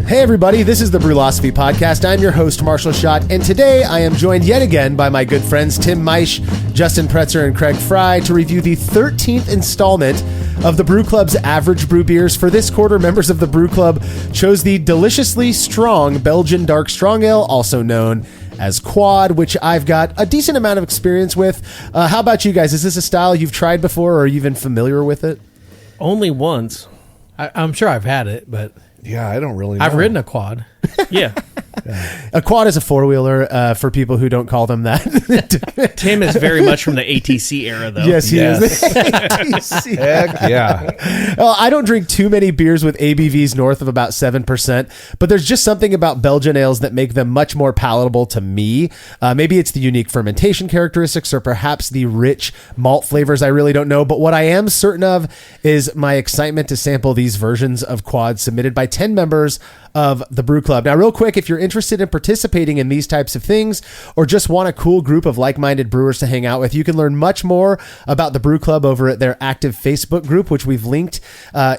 Hey everybody, this is the Brülosophy Podcast. I'm your host, Marshall Schott, and today I am joined yet again by my good friends Tim Meisch, Justin Pretzer, and Craig Fry to review the 13th installment of the Brew Club's AvgBrü beers. For this quarter, members of the Brew Club chose the deliciously strong Belgian Dark Strong Ale, also known as Quad, which I've got a decent amount of experience with. How about you guys? Is this a style you've tried before or are you even familiar with it? Only once. I'm sure I've had it, but... Yeah, I don't really know. I've ridden a quad. Yeah. A quad is a four-wheeler for people who don't call them that. Tim is very much from the ATC era, though. Yes, he is. ATC. Heck yeah. Well, I don't drink too many beers with ABVs north of about 7%, but there's just something about Belgian ales that make them much more palatable to me. Maybe it's the unique fermentation characteristics or perhaps the rich malt flavors. I really don't know, but what I am certain of is my excitement to sample these versions of quads submitted by 10 members of the Brew Club. Now, real quick, if you're interested in participating in these types of things or just want a cool group of like-minded brewers to hang out with, you can learn much more about the Brew Club over at their active Facebook group, which we've linked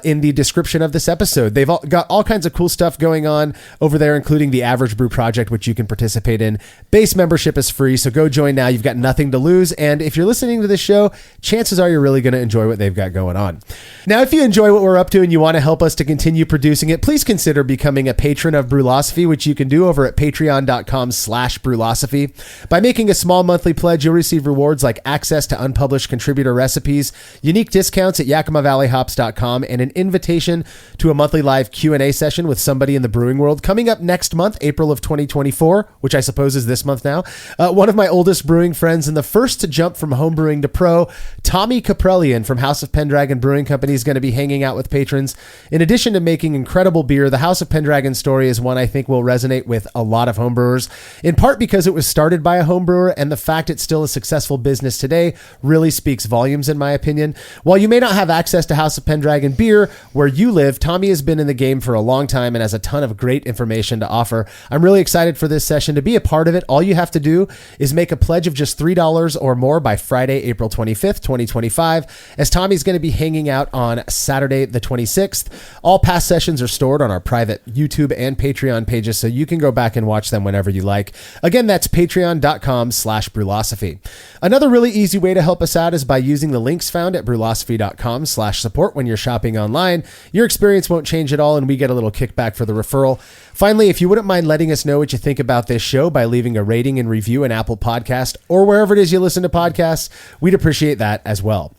in the description of this episode. They've got all kinds of cool stuff going on over there, including the AvgBrü project, which you can participate in. Base membership is free, so go join now. You've got nothing to lose, and if you're listening to this show, chances are you're really going to enjoy what they've got going on. Now, if you enjoy what we're up to and you want to help us to continue producing it, please consider becoming a patron of Brülosophy, which you can do over at patreon.com/Brülosophy. By making a small monthly pledge, you'll receive rewards like access to unpublished contributor recipes, unique discounts at YakimaValleyHops.com, and an invitation to a monthly live Q&A session with somebody in the brewing world. Coming up next month, April of 2024, which I suppose is this month now, one of my oldest brewing friends and the first to jump from homebrewing to pro, Tommy Caprellian from House of Pendragon Brewing Company, is going to be hanging out with patrons. In addition to making incredible beer, the House of Pendragon story is one I think will resonate with a lot of homebrewers, in part because it was started by a homebrewer, and the fact it's still a successful business today really speaks volumes, in my opinion. While you may not have access to House of Pendragon beer where you live, Tommy has been in the game for a long time and has a ton of great information to offer. I'm really excited for this session. To be a part of it, all you have to do is make a pledge of just $3 or more by Friday, April 25th, 2025, as Tommy's going to be hanging out on Saturday, the 26th. All past sessions are stored on our private YouTube and Patreon pages, so you can go back and watch them whenever you like. Again, that's patreon.com/Brülosophy. Another really easy way to help us out is by using the links found at brülosophy.com/support when you're shopping online. Your experience won't change at all, and we get a little kickback for the referral. Finally, if you wouldn't mind letting us know what you think about this show by leaving a rating and review in Apple Podcast or wherever it is you listen to podcasts, we'd appreciate that as well.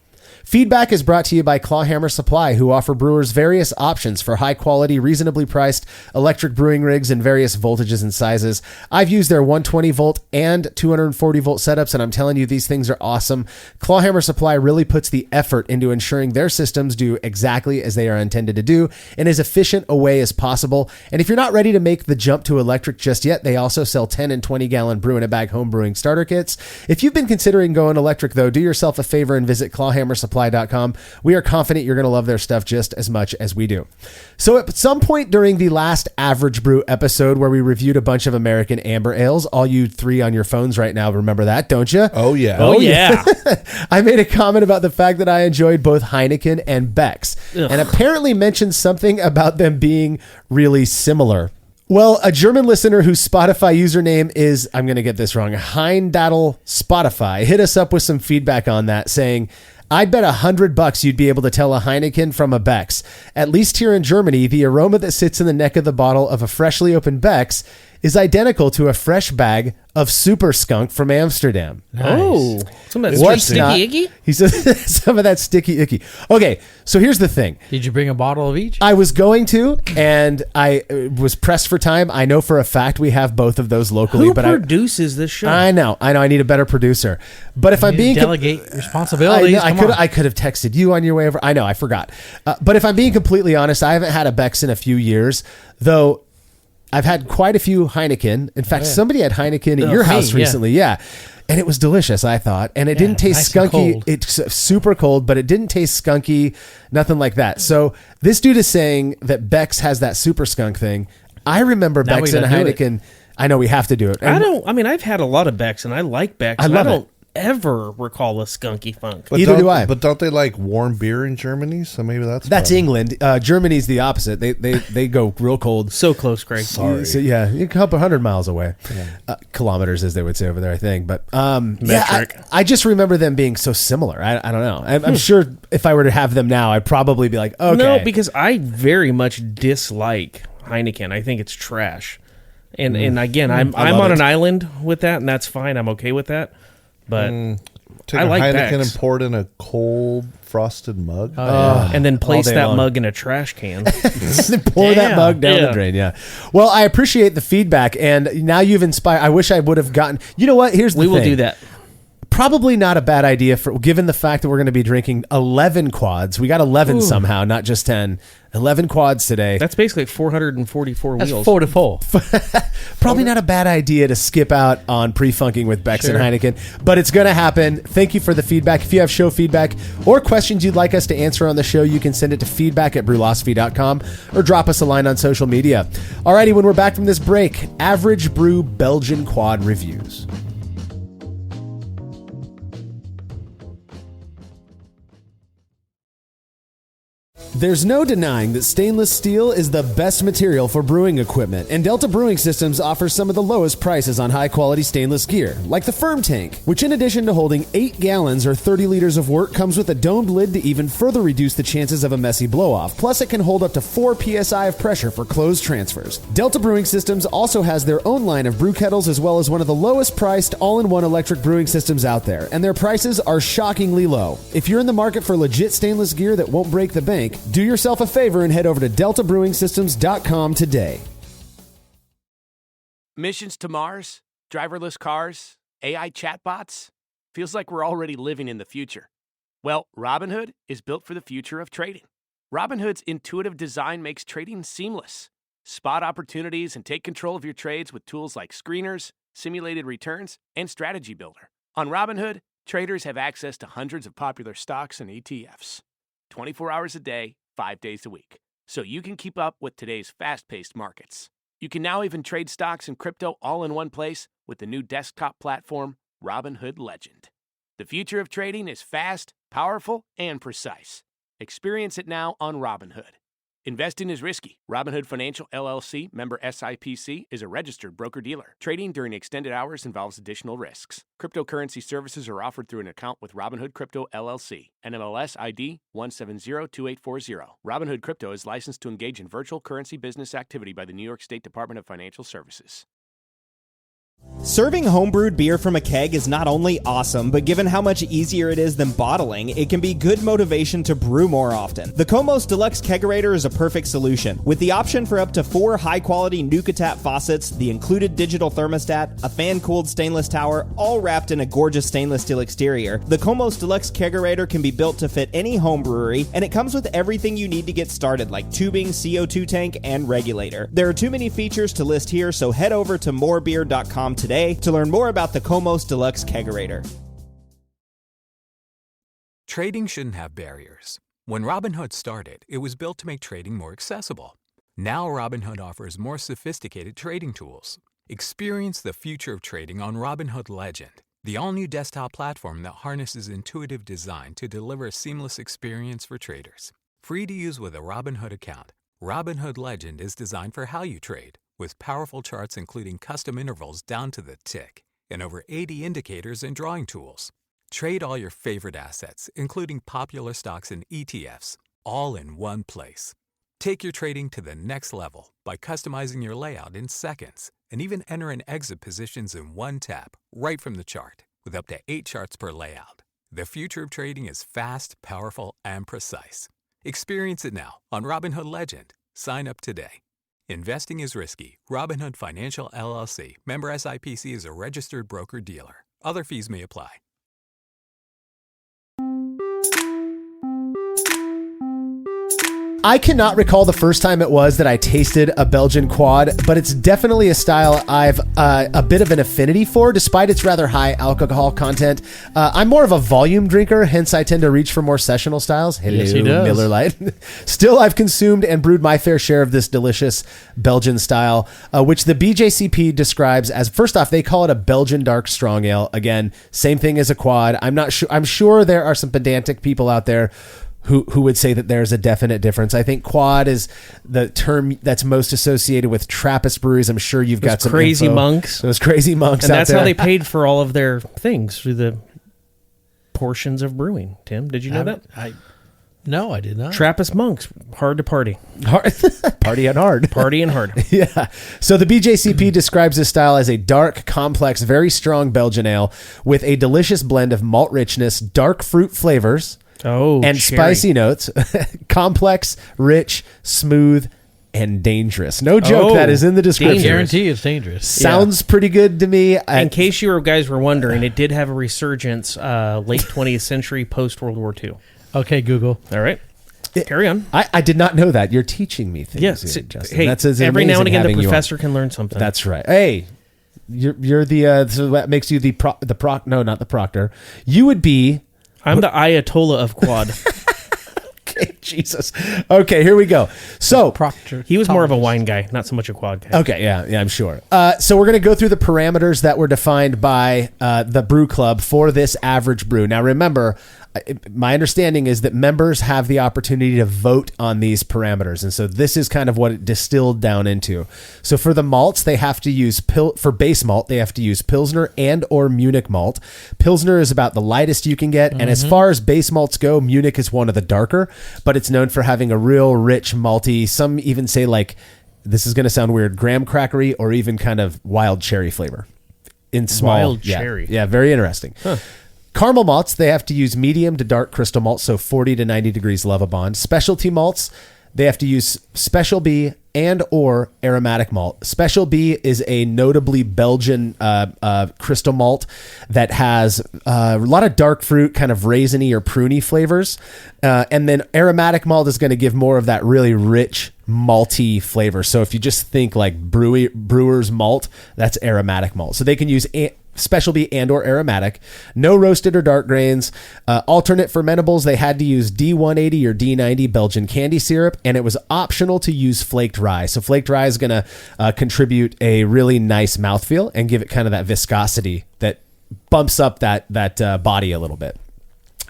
Feedback is brought to you by Clawhammer Supply, who offer brewers various options for high-quality, reasonably priced electric brewing rigs in various voltages and sizes. I've used their 120-volt and 240-volt setups, and I'm telling you, these things are awesome. Clawhammer Supply really puts the effort into ensuring their systems do exactly as they are intended to do in as efficient a way as possible. And if you're not ready to make the jump to electric just yet, they also sell 10 and 20-gallon brew-in-a-bag home brewing starter kits. If you've been considering going electric, though, do yourself a favor and visit clawhammersupply.com. We are confident you're going to love their stuff just as much as we do. So at some point during the last AvgBrü episode where we reviewed a bunch of American amber ales, all you three on your phones right now remember that, don't you? Oh, yeah. Oh, yeah. I made a comment about the fact that I enjoyed both Heineken and Beck's, and apparently mentioned something about them being really similar. Well, a German listener whose Spotify username is, I'm going to get this wrong, Heindaddle Spotify, hit us up with some feedback on that, saying, I'd bet $100 you'd be able to tell a Heineken from a Beck's. At least here in Germany, the aroma that sits in the neck of the bottle of a freshly opened Beck's is identical to a fresh bag of Super Skunk from Amsterdam. Nice. Oh, some of that What's sticky not- icky? He says some of that sticky icky. Okay, so here's the thing. Did you bring a bottle of each? I was going to, and I was pressed for time. I know for a fact we have both of those locally. Who but produces this show? I know. I need a better producer. But if I'm being delegate responsibilities. I could have texted you on your way over. I know, I forgot. But if I'm being completely honest, I haven't had a Beck's in a few years, though. I've had quite a few Heineken. In fact, somebody had Heineken at your house recently. Yeah. And it was delicious, I thought. And it didn't taste nice skunky. It's super cold, but it didn't taste skunky, nothing like that. So this dude is saying that Beck's has that super skunk thing. I remember Now Beck's we and a gotta do Heineken. I know we have to do it. And I've had a lot of Becks, and I like Becks. I love it. ever recall a skunky funk. But Either do I. But don't they like warm beer in Germany? So maybe that's England. Germany's the opposite. They go real cold. So close, Craig. Sorry. So, yeah, a couple 100 miles away, kilometers as they would say over there, I think. But I just remember them being so similar. I don't know. I'm sure if I were to have them now, I'd probably be like, okay. No, because I very much dislike Heineken. I think it's trash. And again, I'm on an island with that, and that's fine. I'm okay with that. But Take I like Heineken Beck's. and pour it in a cold frosted mug. And then place day that long. mug in a trash can. Pour that mug down the drain. Yeah. Well, I appreciate the feedback, and now you've inspired. I wish I would have gotten. You know what? Here's the thing. We will do that. Probably not a bad idea given the fact that we're going to be drinking 11 quads. We got 11 somehow, not just 10. 11 quads today. That's basically 444 That's wheels. 4 to 4. Probably not a bad idea to skip out on pre-funking with Beck's and Heineken, but it's going to happen. Thank you for the feedback. If you have show feedback or questions you'd like us to answer on the show, you can send it to feedback@brulosophy.com or drop us a line on social media. Alrighty, when we're back from this break, AvgBrü Belgian quad reviews. There's no denying that stainless steel is the best material for brewing equipment, and Delta Brewing Systems offers some of the lowest prices on high-quality stainless gear, like the Firm Tank, which in addition to holding 8 gallons or 30 liters of work, comes with a domed lid to even further reduce the chances of a messy blow-off. Plus, it can hold up to 4 psi of pressure for closed transfers. Delta Brewing Systems also has their own line of brew kettles, as well as one of the lowest-priced all-in-one electric brewing systems out there, and their prices are shockingly low. If you're in the market for legit stainless gear that won't break the bank, do yourself a favor and head over to deltabrewingsystems.com today. Missions to Mars, driverless cars, AI chatbots. Feels like we're already living in the future. Well, Robinhood is built for the future of trading. Robinhood's intuitive design makes trading seamless. Spot opportunities and take control of your trades with tools like screeners, simulated returns, and Strategy Builder. On Robinhood, traders have access to hundreds of popular stocks and ETFs. 24 hours a day, 5 days a week, so you can keep up with today's fast-paced markets. You can now even trade stocks and crypto all in one place with the new desktop platform, Robinhood Legend. The future of trading is fast, powerful, and precise. Experience it now on Robinhood. Investing is risky. Robinhood Financial LLC, member SIPC, is a registered broker-dealer. Trading during extended hours involves additional risks. Cryptocurrency services are offered through an account with Robinhood Crypto LLC, NMLS ID 1702840. Robinhood Crypto is licensed to engage in virtual currency business activity by the New York State Department of Financial Services. Serving homebrewed beer from a keg is not only awesome, but given how much easier it is than bottling, it can be good motivation to brew more often. The Komos Deluxe Kegerator is a perfect solution. With the option for up to 4 high-quality Nuka-Tap faucets, the included digital thermostat, a fan-cooled stainless tower, all wrapped in a gorgeous stainless steel exterior, the Komos Deluxe Kegerator can be built to fit any home brewery, and it comes with everything you need to get started, like tubing, CO2 tank, and regulator. There are too many features to list here, so head over to morebeer.com today to learn more about the Komos Deluxe Kegerator. Trading shouldn't have barriers. When Robinhood started, it was built to make trading more accessible. Now Robinhood offers more sophisticated trading tools. Experience the future of trading on Robinhood Legend, the all-new desktop platform that harnesses intuitive design to deliver a seamless experience for traders. Free to use with a Robinhood account, Robinhood Legend is designed for how you trade, with powerful charts including custom intervals down to the tick, and over 80 indicators and drawing tools. Trade all your favorite assets, including popular stocks and ETFs, all in one place. Take your trading to the next level by customizing your layout in seconds, and even enter and exit positions in one tap, right from the chart, with up to 8 charts per layout. The future of trading is fast, powerful, and precise. Experience it now on Robinhood Legend. Sign up today. Investing is risky. Robinhood Financial LLC, member SIPC, is a registered broker-dealer. Other fees may apply. I cannot recall the first time it was that I tasted a Belgian quad, but it's definitely a style I've a bit of an affinity for, despite its rather high alcohol content. I'm more of a volume drinker, hence I tend to reach for more sessional styles. Hello, Yes, he does. Miller Lite. Still, I've consumed and brewed my fair share of this delicious Belgian style, which the BJCP describes as, first off, they call it a Belgian Dark Strong Ale. Again, same thing as a quad. I'm sure there are some pedantic people out there who would say that there's a definite difference. I think quad is the term that's most associated with Trappist breweries. I'm sure you've got some crazy info. monks. Those crazy monks And out that's there. how they paid for all of their things through the portions of brewing. Tim, did you know that? No, I did not. Trappist monks, hard to party. Party and hard. Party and hard. Yeah. So the BJCP describes this style as a dark, complex, very strong Belgian ale with a delicious blend of malt richness, dark fruit flavors, Oh, and cherry. spicy notes. Complex, rich, smooth, and dangerous. No joke, Oh, that is in the description. Guarantee it's dangerous. Sounds pretty good to me. In case you guys were wondering, it did have a resurgence late 20th century, post World War II. Okay, Google. All right. Carry on. I did not know that. You're teaching me things. Yes. here, Justin. Hey, That's as every now amazing and again, the having you on. professor can learn something. That's right. Hey, you're the so that makes you the no, not the proctor. You would be. I'm the Ayatollah of quad. Okay, Jesus. Okay, here we go. So Proctor. He was more of a wine guy, not so much a quad guy. okay, yeah, I'm sure. So we're going to go through the parameters that were defined by the brew club for this average brew. Now, remember, my understanding is that members have the opportunity to vote on these parameters. And so this is kind of what it distilled down into. So for the malts, they have to use for base malt, they have to use Pilsner and or Munich malt. Pilsner is about the lightest you can get. And as far as base malts go, Munich is one of the darker, but it's known for having a real rich malty. Some even say, like, this is going to sound weird, graham crackery or even kind of wild cherry flavor in small. Wild yeah, cherry. Yeah, very interesting. Caramel malts, they have to use medium to dark crystal malt, so 40 to 90 degrees Lovibond. Specialty malts, they have to use Special B and or aromatic malt. Special B is a notably Belgian crystal malt that has a lot of dark fruit, kind of raisiny or pruny flavors. And then aromatic malt is going to give more of that really rich malty flavor. So if you just think like brewer's malt, that's aromatic malt. So they can use Special B and or aromatic. No roasted or dark grains. Alternate fermentables, they had to use D180 or D90 Belgian candy syrup, and it was optional to use flaked rye. So flaked rye is going to contribute a really nice mouthfeel and give it kind of that viscosity that bumps up that body a little bit.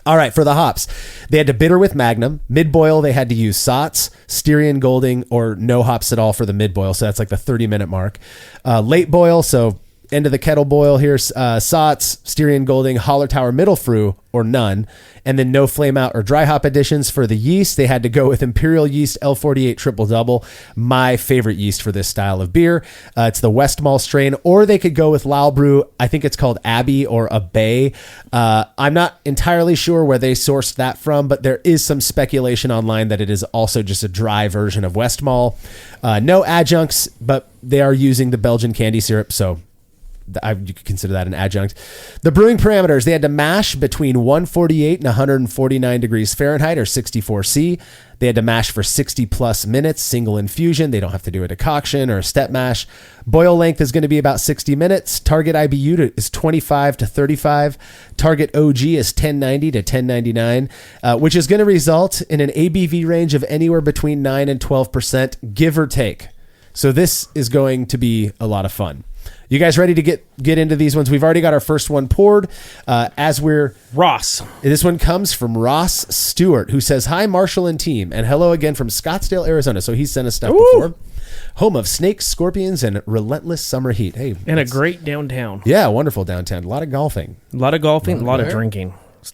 All right, for the hops, they had to bitter with Magnum. Mid-boil, they had to use Saaz, Styrian Golding, or no hops at all for the mid-boil. So that's like the 30-minute mark. Late boil, so end of the kettle boil here, Saaz, Styrian Golding, Hallertauer Mittelfrüh, or none. And then no flame out or dry hop additions. For the yeast, they had to go with Imperial Yeast L48 Triple Double, my favorite yeast for this style of beer. It's the Westmalle strain, or they could go with Lalbrew. I think it's called Abbey or Abbey. I'm not entirely sure where they sourced that from, but there is some speculation online that it is also just a dry version of Westmalle. No adjuncts, but they are using the Belgian candy syrup, so you could consider that an adjunct. The brewing parameters, they had to mash between 148 and 149 degrees Fahrenheit or 64 C. They had to mash for 60 plus minutes, single infusion. They don't have to do a decoction or a step mash. Boil length is going to be about 60 minutes. Target IBU is 25 to 35. Target OG is 1090 to 1099, which is going to result in an ABV range of anywhere between 9 and 12%, give or take. So this is going to be a lot of fun. You guys ready to get into these ones? We've already got our first one poured. Ross. This one comes from Ross Stewart, who says, "Hi, Marshall and team, and hello again from Scottsdale, Arizona." So he's sent us stuff before. Home of snakes, scorpions, and relentless summer heat. Hey, And a great downtown. yeah, wonderful downtown. A lot of golfing. A lot of golfing, a lot of drinking.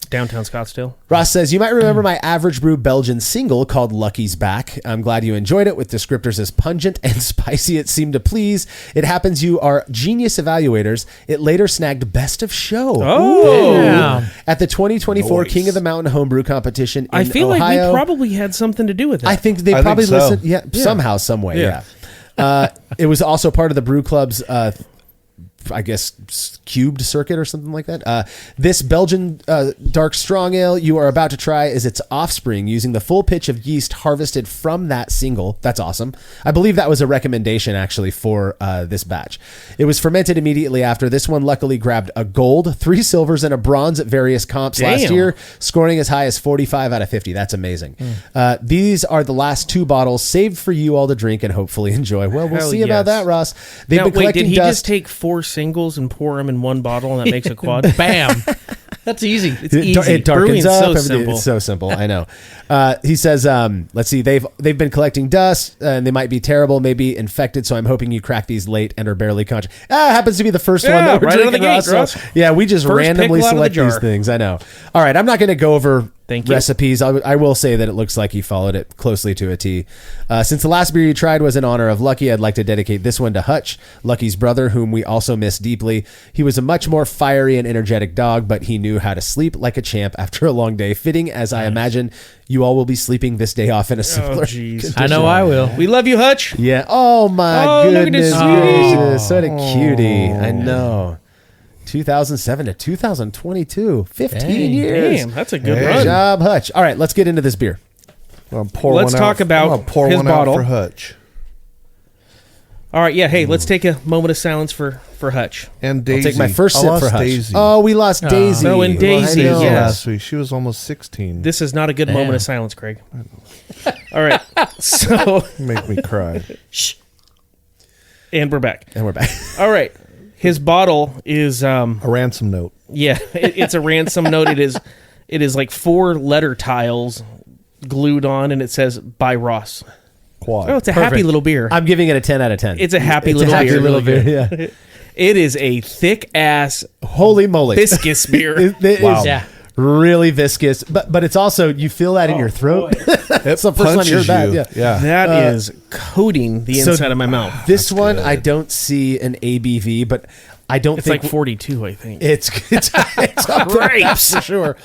Downtown Scottsdale. Ross says, "You might remember my Average Brew Belgian single called Lucky's Back. I'm glad you enjoyed it with descriptors as pungent and spicy it seemed to please. It happens you are genius evaluators. It later snagged Best of Show at the 2024 King of the Mountain Homebrew Competition in I feel Ohio. like we probably had something to do with it. I think they I probably think so. listened, somehow, some way, yeah. It was also part of the Brew Club's I guess, cubed circuit or something like that. This Belgian Dark Strong Ale you are about to try is its offspring using the full pitch of yeast harvested from that single. That's awesome. I believe that was a recommendation actually for this batch. It was fermented immediately after. This one luckily grabbed a gold, 3 silvers, and a bronze at various comps last year, scoring as high as 45 out of 50. That's amazing. These are the last 2 bottles saved for you all to drink and hopefully enjoy. Well, we'll see about that, Ross. They've been collecting did he dust. just take 4 singles and pour them in one bottle and that makes a quad? Bam. That's easy. It's easy. It darkens Brewing's up. so Everything- simple. It's so simple. I know. He says, let's see. They've been collecting dust and they might be terrible, maybe infected. So I'm hoping you crack these late and are barely conscious. Happens to be the first one that we're right out of the drinking, gate, Ross. Ross. Yeah, we just First randomly pickle out of the select these jar. things. I know. All right, I'm not going to go over Thank you. recipes. I will say that it looks like he followed it closely to a T. Since the last beer you tried was in honor of Lucky, I'd like to dedicate this one to Hutch, Lucky's brother, whom we also miss deeply. He was a much more fiery and energetic dog, but he knew how to sleep like a champ after a long day, fitting as I imagine you all will be sleeping this day off in a similar jeez. I know I will. We love you, Hutch. Yeah. Oh my Oh, look at goodness this gracious. What a cutie. I know. 2007 to 2022. 15 Dang. years. Damn, that's a good Good run. job, Hutch. All right, let's get into this beer. I'm gonna pour Let's one talk out. about I'm gonna pour his one bottle. out for Hutch All right, yeah. Hey, let's take a moment of silence for Hutch. and I'll Daisy. take my first I sip lost for Hutch. Daisy. Oh, we lost Daisy. Oh, and Daisy, I know. yeah. Last week she was almost 16. This is not a good Damn. moment of silence, Craig. All right, so Make me cry. and we're back. And we're back. All right, his bottle is A ransom note. yeah, it's a ransom note. It is like 4 letter tiles glued on, and it says "by Ross." Quad. Oh, it's a happy Perfect. little beer. I'm giving it a 10 out of 10. It's a happy It's little a happy beer. little Really beer. good. Yeah. It is a thick ass Holy moly. viscous beer. It Wow. is Yeah. really viscous, but it's also, you feel that in your throat. That's the first time you heard that. you. Yeah. That is coating the So inside of my mouth. This one, good. I don't see an ABV, but I don't It's think like 42, I think. it's up there, Grapes. that's for sure.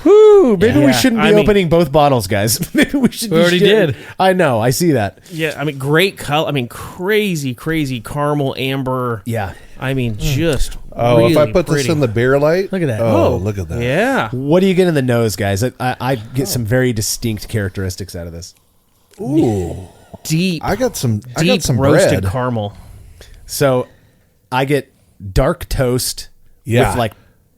Whew, maybe we Yeah, shouldn't be I mean- opening both bottles, guys. Maybe we should. We already did. I know. I see that. Yeah, I mean, great color. I mean, crazy caramel amber. Yeah. I mean, just Oh, really if I put pretty. this in the beer light. Look at that. Oh, look at that. Yeah. What do you get in the nose, guys? I get some very distinct characteristics out of this. Ooh. Deep, I got some roasted bread. caramel. So I get dark toast Yeah. with like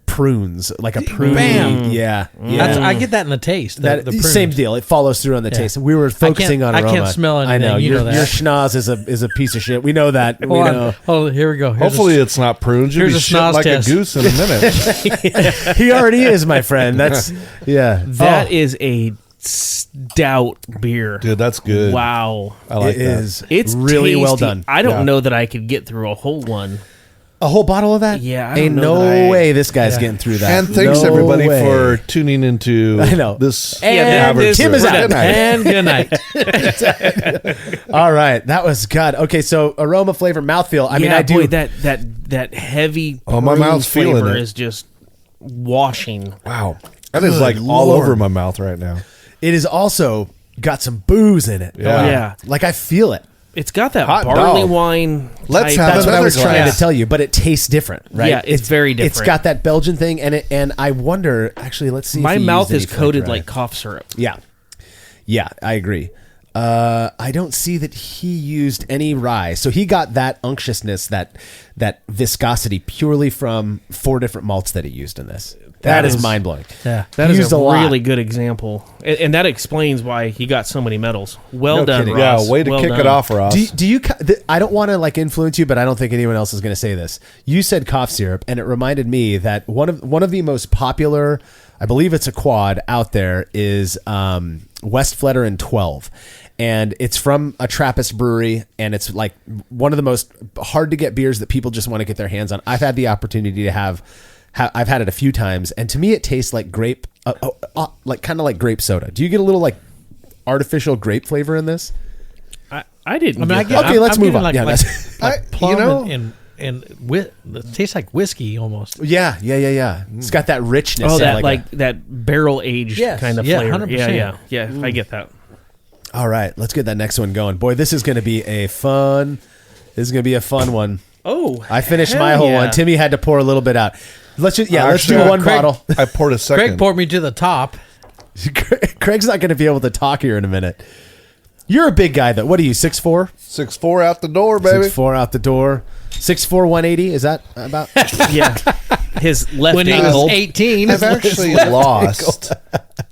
prunes, like a prune. Bam. Yeah. Yeah. That's, I get that in the taste. That the prunes. same deal. It follows through on the taste. We were focusing on I aroma. can't smell I know anything. You your, know that. your schnoz is a piece of shit. We know that. We Hold on. know. Oh, here we go. Here's Hopefully it's not prunes. You'll here's be a shit schnoz like test. a goose in a minute. He already is, my friend. That's yeah. That is a stout beer. Dude, that's good. Wow. I like it that. is It's really well tasty. done. I don't Yeah. know that I could get through a whole one. A whole bottle of that? Yeah, I don't Ain't know no that I- way this guy's getting through that. And thanks No everybody way. for tuning into I know. this And average Tim is brew. out. Good night. And good night. All right, that was God. Okay, so aroma, flavor, mouthfeel. I mean, I do. Boy, that heavy Oh, my prune mouth's feeling flavor it. is just washing. Wow. That is like Good all Lord. over my mouth right now. It is also got some booze in it. Yeah. Yeah. Like I feel it. It's got that Hot barley dog. wine. Let's type- have That's what I another was trying glass. to tell you, but it tastes different, right? Yeah, it's very It's different. got that Belgian thing, and I wonder. Actually, let's see. My if he mouth used is any coated flavor. like cough syrup. Yeah, I agree. I don't see that he used any rye, so he got that unctuousness, that viscosity purely from 4 different malts that he used in this. That is mind blowing. Yeah. That He is used a lot. really good example, and that explains why he got so many medals. Well No done, kidding. Ross. Yeah, way to Well kick done. it off, Ross. Do you? I don't want to like influence you, but I don't think anyone else is going to say this. You said cough syrup, and it reminded me that one of the most popular, I believe it's a quad out there, is Westfletter and 12. And it's from a Trappist brewery, and it's like one of the most hard to get beers that people just want to get their hands on. I've had the opportunity to have I've had it a few times, and to me it tastes like grape, like kind of like grape soda. Do you get a little like artificial grape flavor in this? I didn't. I mean, I get get, that. Okay, let's I'm move getting on. Like, Yeah, like, that's- like plum you know- and it tastes like whiskey almost. Yeah. It's got that richness. Oh, of that like that barrel aged Yes, kind of yeah, flavor. 100%. Yeah. I get that. All right, let's get that next one going. Boy, this is going to be a fun. This is going to be a fun one. Oh, I finished hell my whole yeah. one. Timmy had to pour a little bit out. Let's do Actually, one bottle. I poured a second. Craig poured me to the top. Craig's not going to be able to talk here in a minute. You're a big guy, though. What are you, 6'4"? 6'4" out the door, baby. 6'4" out the door. 6'4", 180. Is that about? Yeah. His left When he ankle. was 18. I've actually lost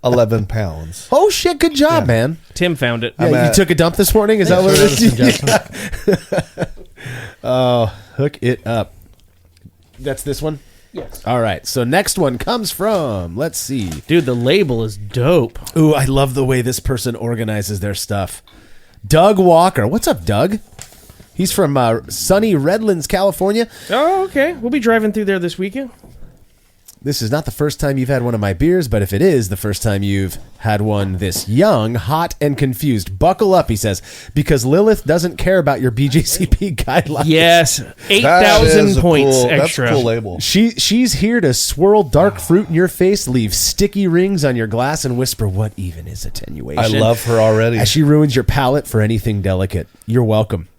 11 pounds. Oh, shit. Good job, man. Tim found it. Yeah, I'm you at- took a dump this morning? Is that what Thanks it for the suggestion. Oh, hook it up. That's this one? Yes. All right. So next one comes from, let's see. Dude, the label is dope. Ooh, I love the way this person organizes their stuff. Doug Walker. What's up, Doug? He's from sunny Redlands, California. Oh, okay. We'll be driving through there this weekend. This is not the first time you've had one of my beers, but if it is the first time you've had one this young, hot, and confused, buckle up, he says, because Lilith doesn't care about your BJCP guidelines. Yes. That 8,000 is a points cool, extra. That's a cool label. She's here to swirl dark fruit in your face, leave sticky rings on your glass, and whisper, what even is attenuation? I love her already. As she ruins your palate for anything delicate. You're welcome.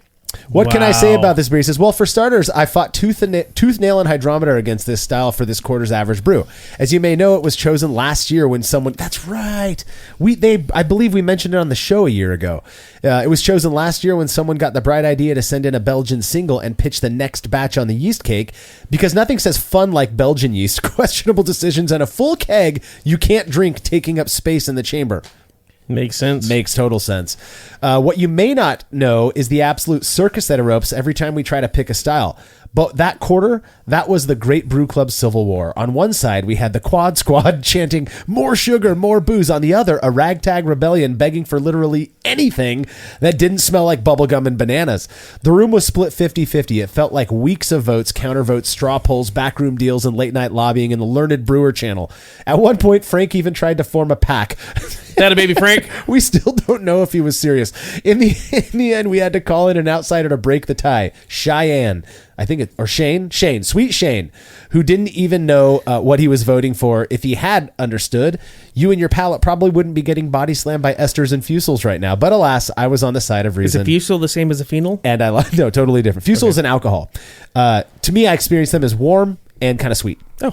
What can I say Wow. about this beer? He says, well, for starters, I fought tooth, nail, and hydrometer against this style for this quarter's average brew. As you may know, it was chosen last year when someone... That's right. I believe we mentioned it on the show a year ago. It was chosen last year when someone got the bright idea to send in a Belgian single and pitch the next batch on the yeast cake, because nothing says fun like Belgian yeast, questionable decisions, and a full keg you can't drink taking up space in the chamber. Makes sense. Makes total sense. What you may not know is the absolute circus that erupts every time we try to pick a style. But that quarter, that was the Great Brew Club Civil War. On one side, we had the Quad Squad chanting, more sugar, more booze. On the other, a ragtag rebellion begging for literally anything that didn't smell like bubblegum and bananas. The room was split 50-50. It felt like weeks of votes, countervotes, straw polls, backroom deals, and late-night lobbying in the Learned Brewer channel. At one point, Frank even tried to form a pack. That a baby Frank? We still don't know if he was serious. In the end, we had to call in an outsider to break the tie. Cheyenne, sweet Shane, who didn't even know what he was voting for. If he had understood, you and your palate probably wouldn't be getting body slammed by esters and fusels right now. But alas, I was on the side of Is reason. a fusel the same as a phenol? And no, totally different. Fusel is an alcohol. To me, I experienced them as warm and kind of sweet. Oh.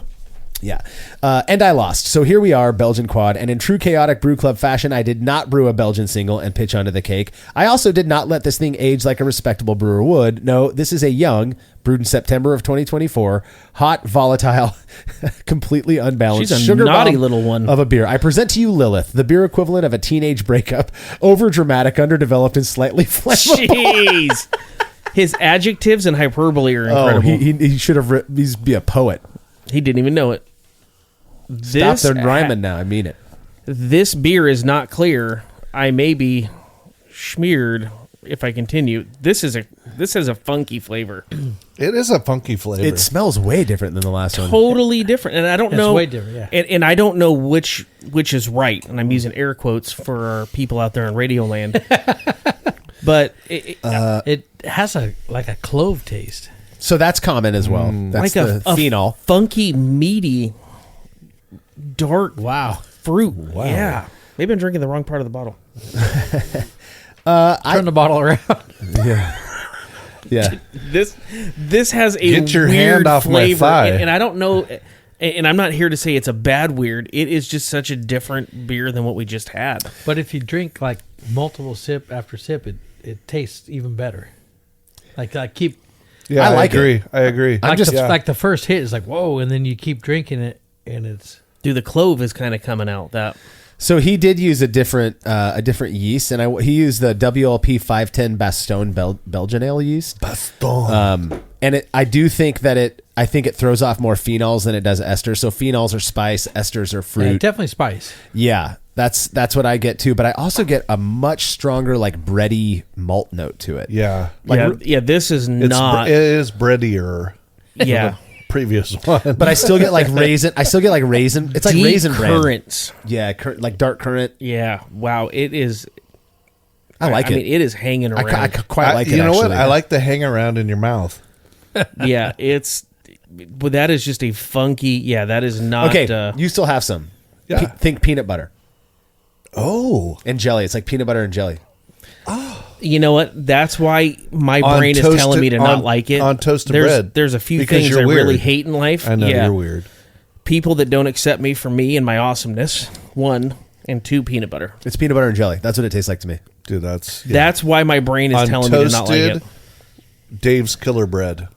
Yeah. And I lost. So here we are, Belgian Quad. And in true chaotic brew club fashion, I did not brew a Belgian single and pitch onto the cake. I also did not let this thing age like a respectable brewer would. No, this is a young, brewed in September of 2024, hot, volatile, completely unbalanced, She's a sugar naughty bomb little one. of a beer. I present to you Lilith, the beer equivalent of a teenage breakup, over-dramatic, underdeveloped, and slightly flammable. Jeez. His adjectives and hyperbole are Oh, incredible. he should have he's be a poet. He didn't even know it. Stop the rhyming now. I mean it. This beer is not clear. I may be smeared if I continue. This has a funky flavor. It is a funky flavor. It smells way different than the last one. Totally different. And I don't It's know. way different, yeah. And I don't know which is right. And I'm using air quotes for our people out there in Radio Land. But It has a clove taste. So that's common as well. That's like the phenol. funky, meaty, dark Wow. fruit. Wow. Yeah. Maybe I'm drinking the wrong part of the bottle. Turn the bottle around. Yeah. This has a Get your weird hand off my flavor, thigh. and I don't know. And I'm not here to say it's a bad weird. It is just such a different beer than what we just had. But if you drink like multiple sip after sip, it tastes even better. Keep Yeah, I like agree. I agree. like the first hit is like whoa, and then you keep drinking it, and it's Dude, the clove is kind of coming out. That So he did use a different yeast, and he used the WLP 510 Bastogne Belgian ale yeast. Baston. And I think it throws off more phenols than it does esters. So phenols are spice, esters are fruit. definitely spice. Yeah, that's what I get too. But I also get a much stronger like bready malt note to it. Yeah. this is not. It is breadier. Yeah. Previous one. But I still get like raisin. It's like Deep raisin bran. currants. Yeah, like dark currant. Yeah. Wow. It is. I like it. I mean, it is hanging around. I quite like it. You know what? actually. I like the hang around in your mouth. Yeah. But that is just a funky. Yeah. That is not. Okay, you still have some. Yeah. Think peanut butter Oh. and jelly. It's like peanut butter and jelly. You know what? That's why my On brain is toasted- telling me to on- not like it. on toasted there's, bread. There's a few Because things you're I really weird. hate in life. I know Yeah. you're weird. People that don't accept me for me and my awesomeness. 1 and 2, peanut butter. It's peanut butter and jelly. That's what it tastes like to me. Dude, that's... That's why my brain is telling me to not like it. Dave's Killer Bread.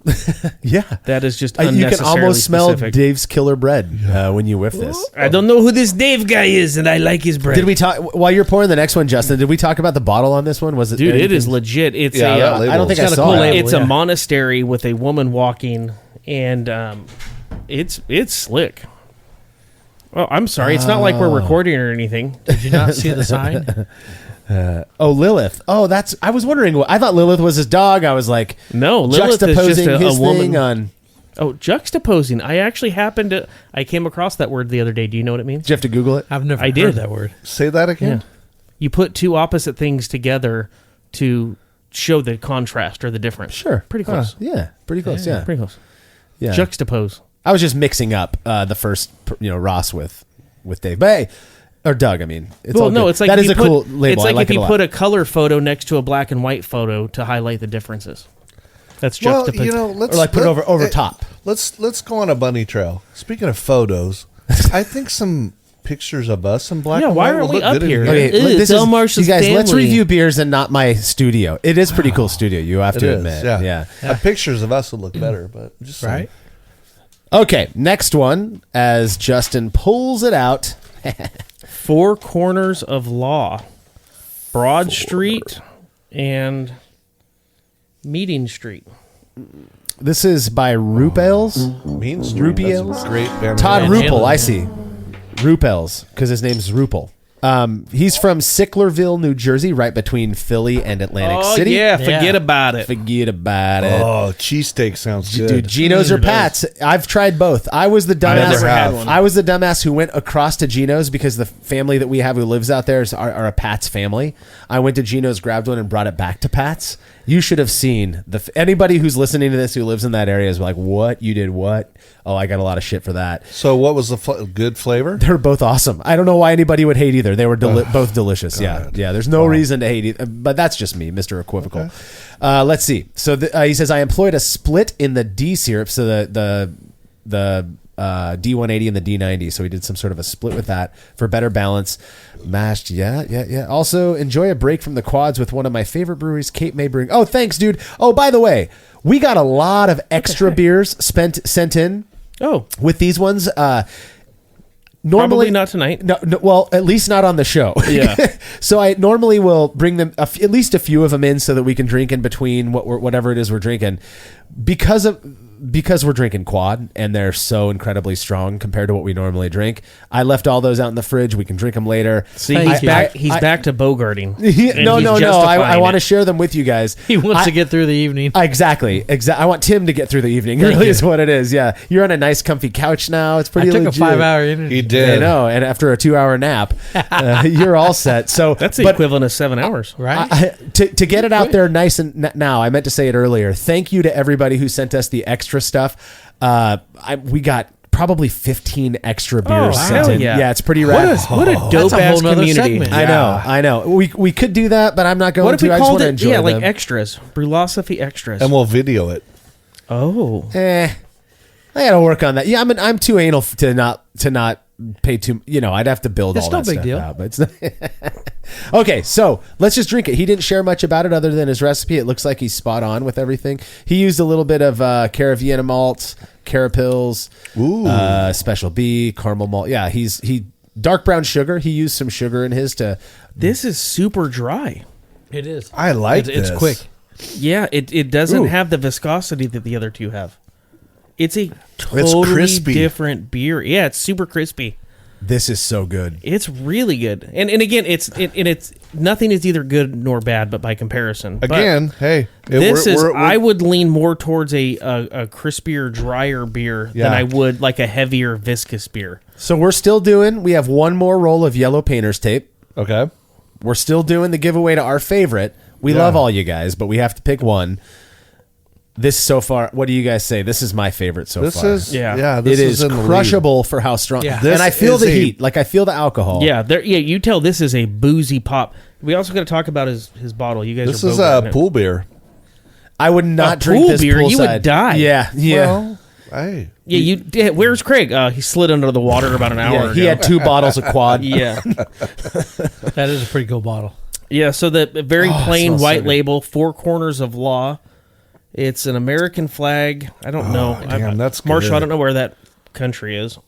Yeah. That is just You unnecessarily can almost smell specific. Dave's Killer Bread when you whiff this. I don't know who this Dave guy is, and I like his bread. Did we talk while you're pouring the next one, Justin? Did we talk about the bottle on this one? Was it? Dude, it anything- is legit. It's Yeah, that label I don't think is- I got a saw cool it. label. It's yeah. a monastery with a woman walking, and it's slick. Well, I'm sorry. It's not like we're recording or anything. Did you not see the sign? Oh, Lilith. Oh, that's. I was wondering. I thought Lilith was his dog. I was like, No, Lilith is juxtaposing just his a woman. thing on. Oh, juxtaposing. I actually happened to. I came across that word the other day. Do you know what it means? Did you have to Google it? I've never I heard did. that word. Say that again? You put two opposite things together to show the contrast or the difference. Sure. Pretty close. Yeah, pretty close. Yeah, Pretty close. yeah. Juxtapose. I was just mixing up the first, Ross with Dave, but hey, or Doug. I mean, it's all good. It's like that if is you a put- cool label. It's like, I like if you it a lot. put a color photo next to a black and white photo to highlight the differences. That's Well, juxtaposition. let's or like put it over top. Let's go on a bunny trail. Speaking of photos, I think some pictures of us in black Yeah, and why white aren't will we look up good in here? Okay, Ew, this it's all is, Marshall's you guys. Let's family. review beers and not my studio. It is pretty cool studio. You have It to is, admit. yeah. Pictures of us would look better, but just saying. Right? Okay, next one. As Justin pulls it out. Four Corners of Law, Broad Street, and Meeting Street. This is by Rupels. Mean Street. Ruby That's Ales? a great band. Todd Yeah, Rupel, Halen. I see. Rupels, because his name's Rupel. He's from Sicklerville, New Jersey, right between Philly and Atlantic City. yeah, forget Yeah. about it. Forget about it. Oh, cheesesteak sounds good. Dude, Geno's or Pat's. I've tried both. I was the dumbass. never have. I was the dumbass who went across to Geno's because the family that we have who lives out there are a Pat's family. I went to Geno's, grabbed one, and brought it back to Pat's. You should have seen anybody who's listening to this who lives in that area is like, "What you did? What? Oh, I got a lot of shit for that." So what was the good flavor? They're both awesome. I don't know why anybody would hate either. They were both delicious. God. Yeah. There's no reason to hate either, but that's just me, Mr. Equivocal. Let's see. So he says I employed a split in the D syrup. So the D180 and the D90. So he did some sort of a split with that for better balance. Mashed. Yeah. Also enjoy a break from the quads with one of my favorite breweries, Cape May Brewing. Oh, thanks, dude. Oh, by the way, we got a lot of extra beers sent in. Oh, With these ones, probably not tonight. No, well, at least not on the show. Yeah. So I normally will bring them at least a few of them in so that we can drink in between whatever it is we're drinking, because we're drinking quad and they're so incredibly strong compared to what we normally drink. I left all those out in the fridge. We can drink them later. See, Thank he's you. back. He's back to bogarting. No. I justifying want to it. share them with you guys. He wants to get through the evening. Exactly. I want Tim to get through the evening. Thank Really you. is what it is. Yeah. You're on a nice comfy couch now. It's I pretty took legit. a 5-hour interview. He I did. know. And after a 2-hour nap, you're all set. So That's the but equivalent of 7 hours. Right? to get it out there nice and now, I meant to say it earlier. Thank you to everybody who sent us the extra stuff. We got probably 15 extra beers Oh, sent hell in. yeah. Yeah, it's pretty rad. What a That's dope a ass whole nother community. segment. I know. We could do that, but I'm not going What if we to. I just called want to it? enjoy Yeah, them. like extras, Brulosophy extras. And we'll video it. Oh, I got to work on that. Yeah, I'm too anal to not pay too. I'd have to build It's all no that big stuff deal. out. But it's not. Okay, so let's just drink it. He didn't share much about it other than his recipe. It looks like he's spot on with everything. He used a little bit of Caraviena malt, Carapils, Special B, caramel malt. Yeah, he dark brown sugar. He used some sugar in his to. this is super dry. It is. I like It's this. quick. Yeah, it doesn't Ooh. have the viscosity that the other two have. It's a totally crispy. different beer. Yeah, it's super crispy. This is so good. It's really good. And again, it's nothing is either good nor bad, but by comparison. But Again, hey. I would lean more towards a crispier, drier beer Yeah. than I would like a heavier, viscous beer. So we have one more roll of yellow painter's tape. Okay. We're still doing the giveaway to our favorite. We Yeah. love all you guys, but we have to pick one. This so far, what do you guys say? This is my favorite so This far. is Yeah. This It is in the lead. crushable for how strong. Yeah. And I This feel is the a- heat. Like I feel the alcohol. Yeah, you tell this is a boozy pop. We also got to talk about his bottle. You guys This are is both a pool beer. I would not A drink pool this beer? You would poolside. die. Yeah. Well, hey, Where's Craig? He slid under the water about an hour Yeah, ago. he had 2 bottles of quad. Yeah. That is a pretty cool bottle. Yeah, so the very plain smells so white good. label, 4 corners of law. It's an American flag. I don't know. damn, that's Marshall, good. I don't know where that country is.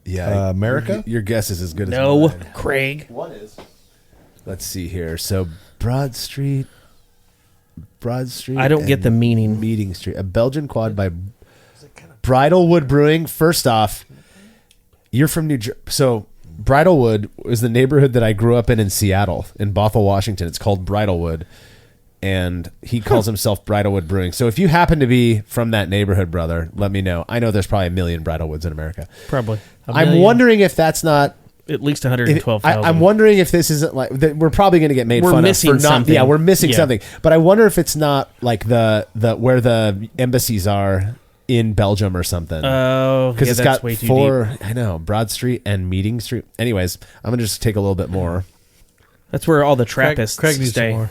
Yeah. America? Your guess is as good as No, mine. Craig. Let's see here. So Broad Street. I don't get and the meaning. Meeting Street. A Belgian quad by Bridlewood Brewing. First off, you're from New Jersey. So Bridlewood is the neighborhood that I grew up in Seattle, in Bothell, Washington. It's called Bridlewood. And he calls himself Bridlewood Brewing. So if you happen to be from that neighborhood, brother, let me know. I know there's probably a million Bridlewoods in America. Probably. I'm wondering if that's not... At least 112,000. I'm wondering if this isn't like we're probably going to get made We're fun of missing for not. something. Yeah, we're missing Yeah. something. But I wonder if it's not like the where the embassies are in Belgium or something. Oh, Because yeah, it's that's got way too 4. deep. I know, Broad Street and Meeting Street. Anyways, I'm gonna just take a little bit more. That's where all the Trappists Craig needs stay. some more.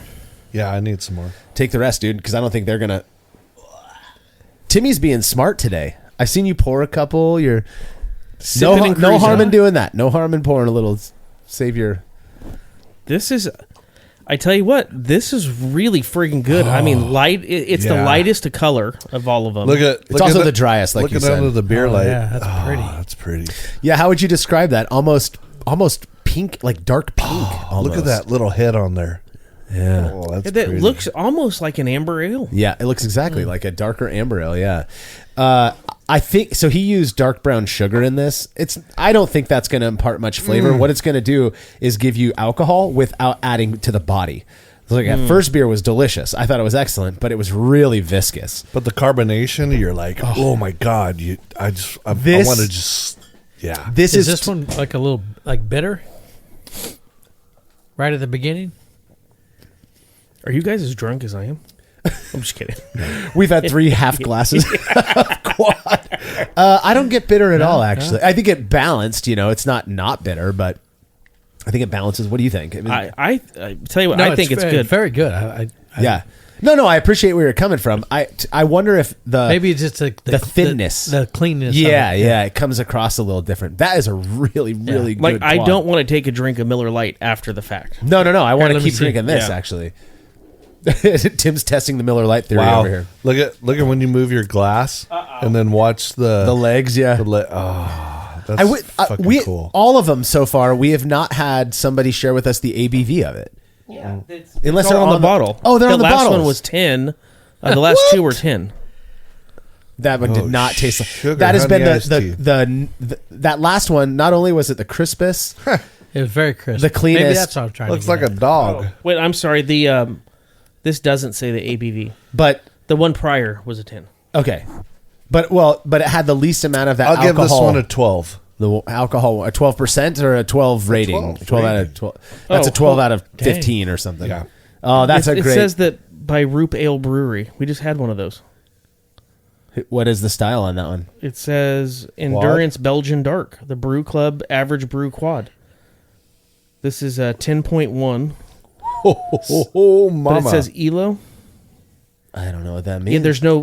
yeah, I need some more. Take the rest, dude, because I don't think they're gonna. Timmy's being smart today. I've seen you pour a couple. You're Sipping and no cruising. harm in doing that. No harm in pouring a little. Save your. This is, I tell you what, this is really friggin' good. I mean, light. It's the Yeah. lightest of color of all of them. It's also the driest, like look you at said. under the beer Oh, light. yeah, that's pretty. That's pretty. Yeah, how would you describe that? Almost pink, like dark pink. Look almost. at that little head on there. Yeah. Oh, that's that pretty. looks almost like an amber ale. Yeah, it looks exactly like a darker amber ale. Yeah, I think so. He used dark brown sugar in this. I don't think that's going to impart much flavor. What it's going to do is give you alcohol without adding to the body. Like that first beer was delicious. I thought it was excellent, but it was really viscous. But the carbonation, you're like, oh my god! I want to just, yeah. This Is is this one like a little like bitter? Right at the beginning? Are you guys as drunk as I am? I'm just kidding. We've had 3 half glasses of quad. I don't get bitter at all, actually. I think it balanced. It's not bitter, but I think it balances. What do you think? I mean, I tell you what, I think it's good. Very good. I yeah. No, I appreciate where you're coming from. I wonder if maybe it's just the thinness. the cleanness. Yeah, of it. yeah, it comes across a little different. That is a really, really Like good I quad. don't want to take a drink of Miller Lite after the fact. No. I want to let me keep see. drinking this, Yeah. actually. Tim's testing the Miller Lite theory over here. Look at when you move your glass and then watch the legs, yeah. That's fucking cool. All of them so far, we have not had somebody share with us the ABV of it. Yeah, Unless it's they're all on the bottle. Oh, they're on the last bottles. one was 10. The last 2 were 10. That one did not taste like sugar that. Has been honey iced the that last one. Not only was it the crispest, It was very crisp. The cleanest- Maybe that's what I'm trying Looks to like get a dog. Wait, I'm sorry. The this doesn't say the ABV. but The one prior was a 10. okay, but it had the least amount of that. I'll give this alcohol. one a 12. The alcohol, a 12% or a 12 rating? 12 out of 12. That's a 12 out of 15 or something. Yeah. Oh, that's It a great. says that by Roop Ale Brewery. We just had one of those. What is the style on that one? It says Endurance Belgian Dark, the Brew Club Average Brew Quad. This is 10.1, Oh, mama. but it says ELO. I don't know what that means. Yeah,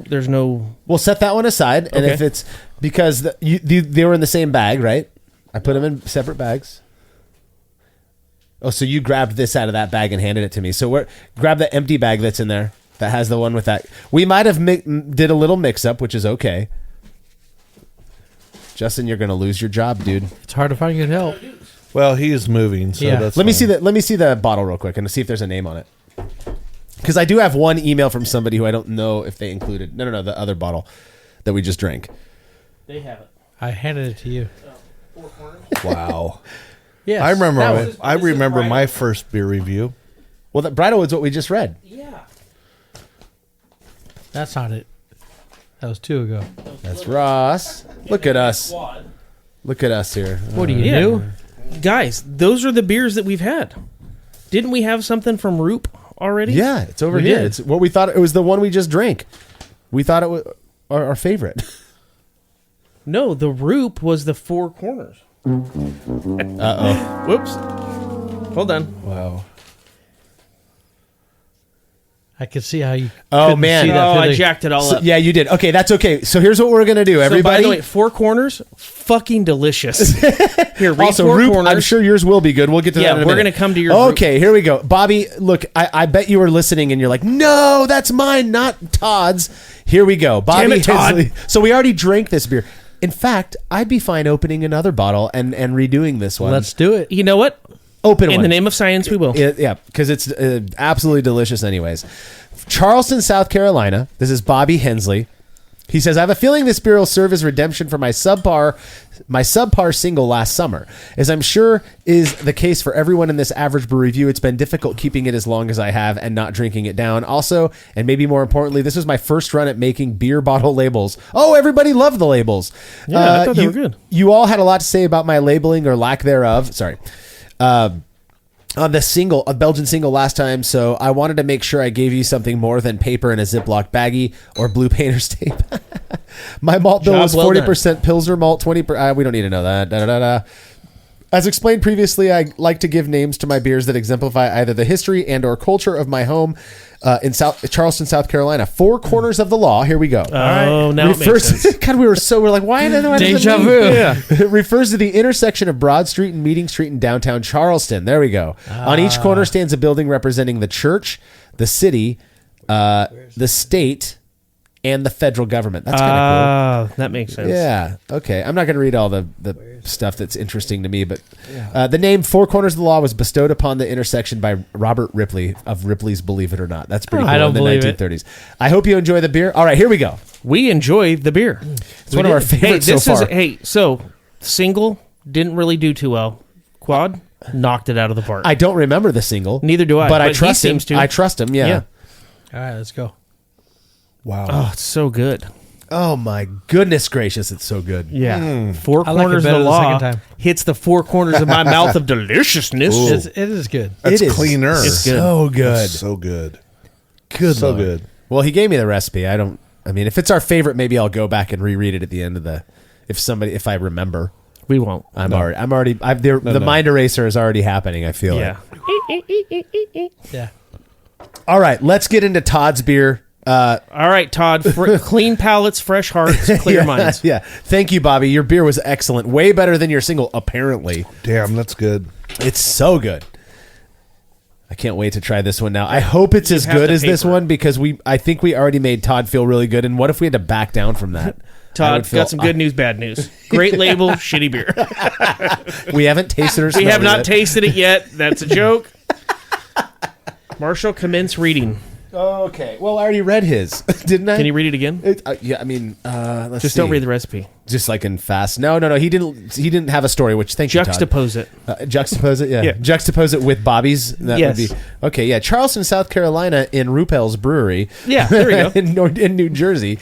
there's no. We'll set that one aside, and Okay. if it's because they were in the same bag, right? I put them in separate bags. Oh, so you grabbed this out of that bag and handed it to me. So grab the empty bag that's in there that has the one with that. We might have did a little mix up, which is okay. Justin, you're gonna lose your job, dude. It's hard to find good help. Well, he is moving, so Yeah. that's Let me fine. see the bottle real quick and see if there's a name on it. Because I do have one email from somebody who I don't know if they included. No, the other bottle that we just drank. They have it. I handed it to you. Wow. Yes, I remember. that was- I remember my first beer review. Well, that Bridlewood's what we just read. Yeah. That's not it. That was 2 ago. That's Ross. Look at us. Look at us here. What do you Yeah. do? Guys, those are the beers that we've had. Didn't we have something from Roop already? Yeah, it's over We here. did. It's what we thought. It was the one we just drank. We thought it was our favorite. No, the Roop was the Four Corners. Whoops. Hold on. Wow. I could see how you. Oh, couldn't man. see that Oh, till I they- jacked it all up. Yeah, you did. Okay, that's okay. So here's what we're gonna do, So, everybody. by the way, Four Corners, fucking delicious. Here, read Also, Four Roop, Corners. I'm sure yours will be good. We'll get to Yeah, that in a we're minute. gonna come to your Roop. Okay, here we go. Bobby, look, I bet you were listening and you're like, no, that's mine, not Todd's. Here we go. Bobby Damn it, Todd. Hensley. So we already drank this beer. In fact, I'd be fine opening another bottle and redoing this one. Let's do it. You know what? open In one. the name of science, we will. Yeah, because it's absolutely delicious anyways. Charleston, South Carolina. This is Bobby Hensley. He says, I have a feeling this beer will serve as redemption for my subpar single last summer. As I'm sure is the case for everyone in this Average Brew review, it's been difficult keeping it as long as I have and not drinking it down. Also, and maybe more importantly, this was my first run at making beer bottle labels. Oh, everybody loved the labels. Yeah, I thought they were good. You all had a lot to say about my labeling or lack thereof. Sorry. On the single, a Belgian single last time, so I wanted to make sure I gave you something more than paper in a Ziploc baggie or blue painter's tape. My malt bill Job was well 40% Pilsner malt, 20%. We don't need to know that. Da, da, da, da. As explained previously, I like to give names to my beers that exemplify either the history and or culture of my home in Charleston, South Carolina. Four Corners of the Law. Here we go. Oh, now it makes sense. God, we're like, why did I Deja vu. Yeah. It refers to the intersection of Broad Street and Meeting Street in downtown Charleston. There we go. On each corner stands a building representing the church, the city, the state, and the federal government. That's kind of cool. That makes sense. Yeah. Okay. I'm not going to read all the stuff that's interesting to me, but the name Four Corners of the Law was bestowed upon the intersection by Robert Ripley of Ripley's Believe It or Not. That's pretty cool. I don't in the believe it. 1930s. I hope you enjoy the beer. All right, here we go. We enjoy the beer. It's one of our favorites so far. So single didn't really do too well. Quad knocked it out of the park. I don't remember the single. Neither do I, But I but he trust him. seems to. I trust him. Yeah. Yeah. All right, let's go. Wow. Oh, it's so good. Oh my goodness gracious, it's so good. Yeah. Four I like it corners better of the the second law time. hits the four corners of my mouth of deliciousness. It is good. That's It is cleaner. It's good. So good. That's so good. Good. So Lord. good. Well, he gave me the recipe. I mean, if it's our favorite, maybe I'll go back and reread it at the end of if I remember. We won't. The mind eraser is already happening, I feel Yeah. like. Yeah. All right, let's get into Todd's beer. All right, Todd. Clean palates, fresh hearts, clear minds. Yeah. Thank you, Bobby. Your beer was excellent. Way better than your single, apparently. Damn, that's good. It's so good. I can't wait to try this one now. I hope it's as have good to as this paper. one because I think we already made Todd feel really good. And what if we had to back down from that? I Todd, would feel- got some good news, bad news. Great label, shitty beer. We haven't tasted or We smelled have not it. tasted it yet. That's a joke. Marshall, commence reading. Okay. Well, I already read his, didn't I? Can you read it again? Yeah. I mean, let's Just see. don't read the recipe. Just like in fast. No. He didn't have a story. Which thank you, Todd. Juxtapose it. Juxtapose it. Yeah. Yeah. Juxtapose it with Bobby's. That Yes. would be okay. Yeah. Charleston, South Carolina, in Rupel's Brewery. Yeah, there we go. in New Jersey.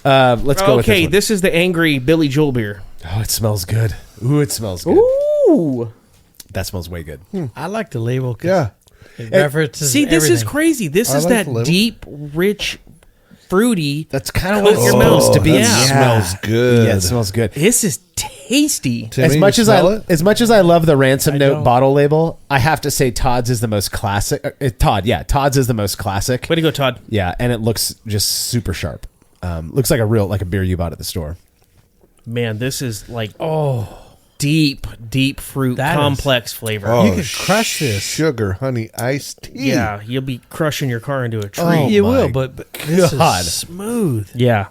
Let's go with this Okay, one. this is the angry Billy Joel beer. Oh, it smells good. Ooh, it smells good. Ooh. That smells way good. I like the label. 'Cause Yeah. it references See, this is everything. crazy. This I is like that the label. deep, rich, fruity. That's kind of Coat what your it mouth smells to be. be. Yeah. Smells good. Yeah, it smells good. This is tasty. Timmy, As much you as smell it? as much as I love the ransom I note don't. bottle label, I have to say Todd's is the most classic. Todd's is the most classic. Way to go, Todd. Yeah, and it looks just super sharp. Looks like a beer you bought at the store. Man, this is like deep fruit, That is- complex flavor. Oh, You could crush this. Sugar, honey, iced tea. Yeah, you'll be crushing your car into a tree. Oh, you my will, but this God. is smooth. Yeah.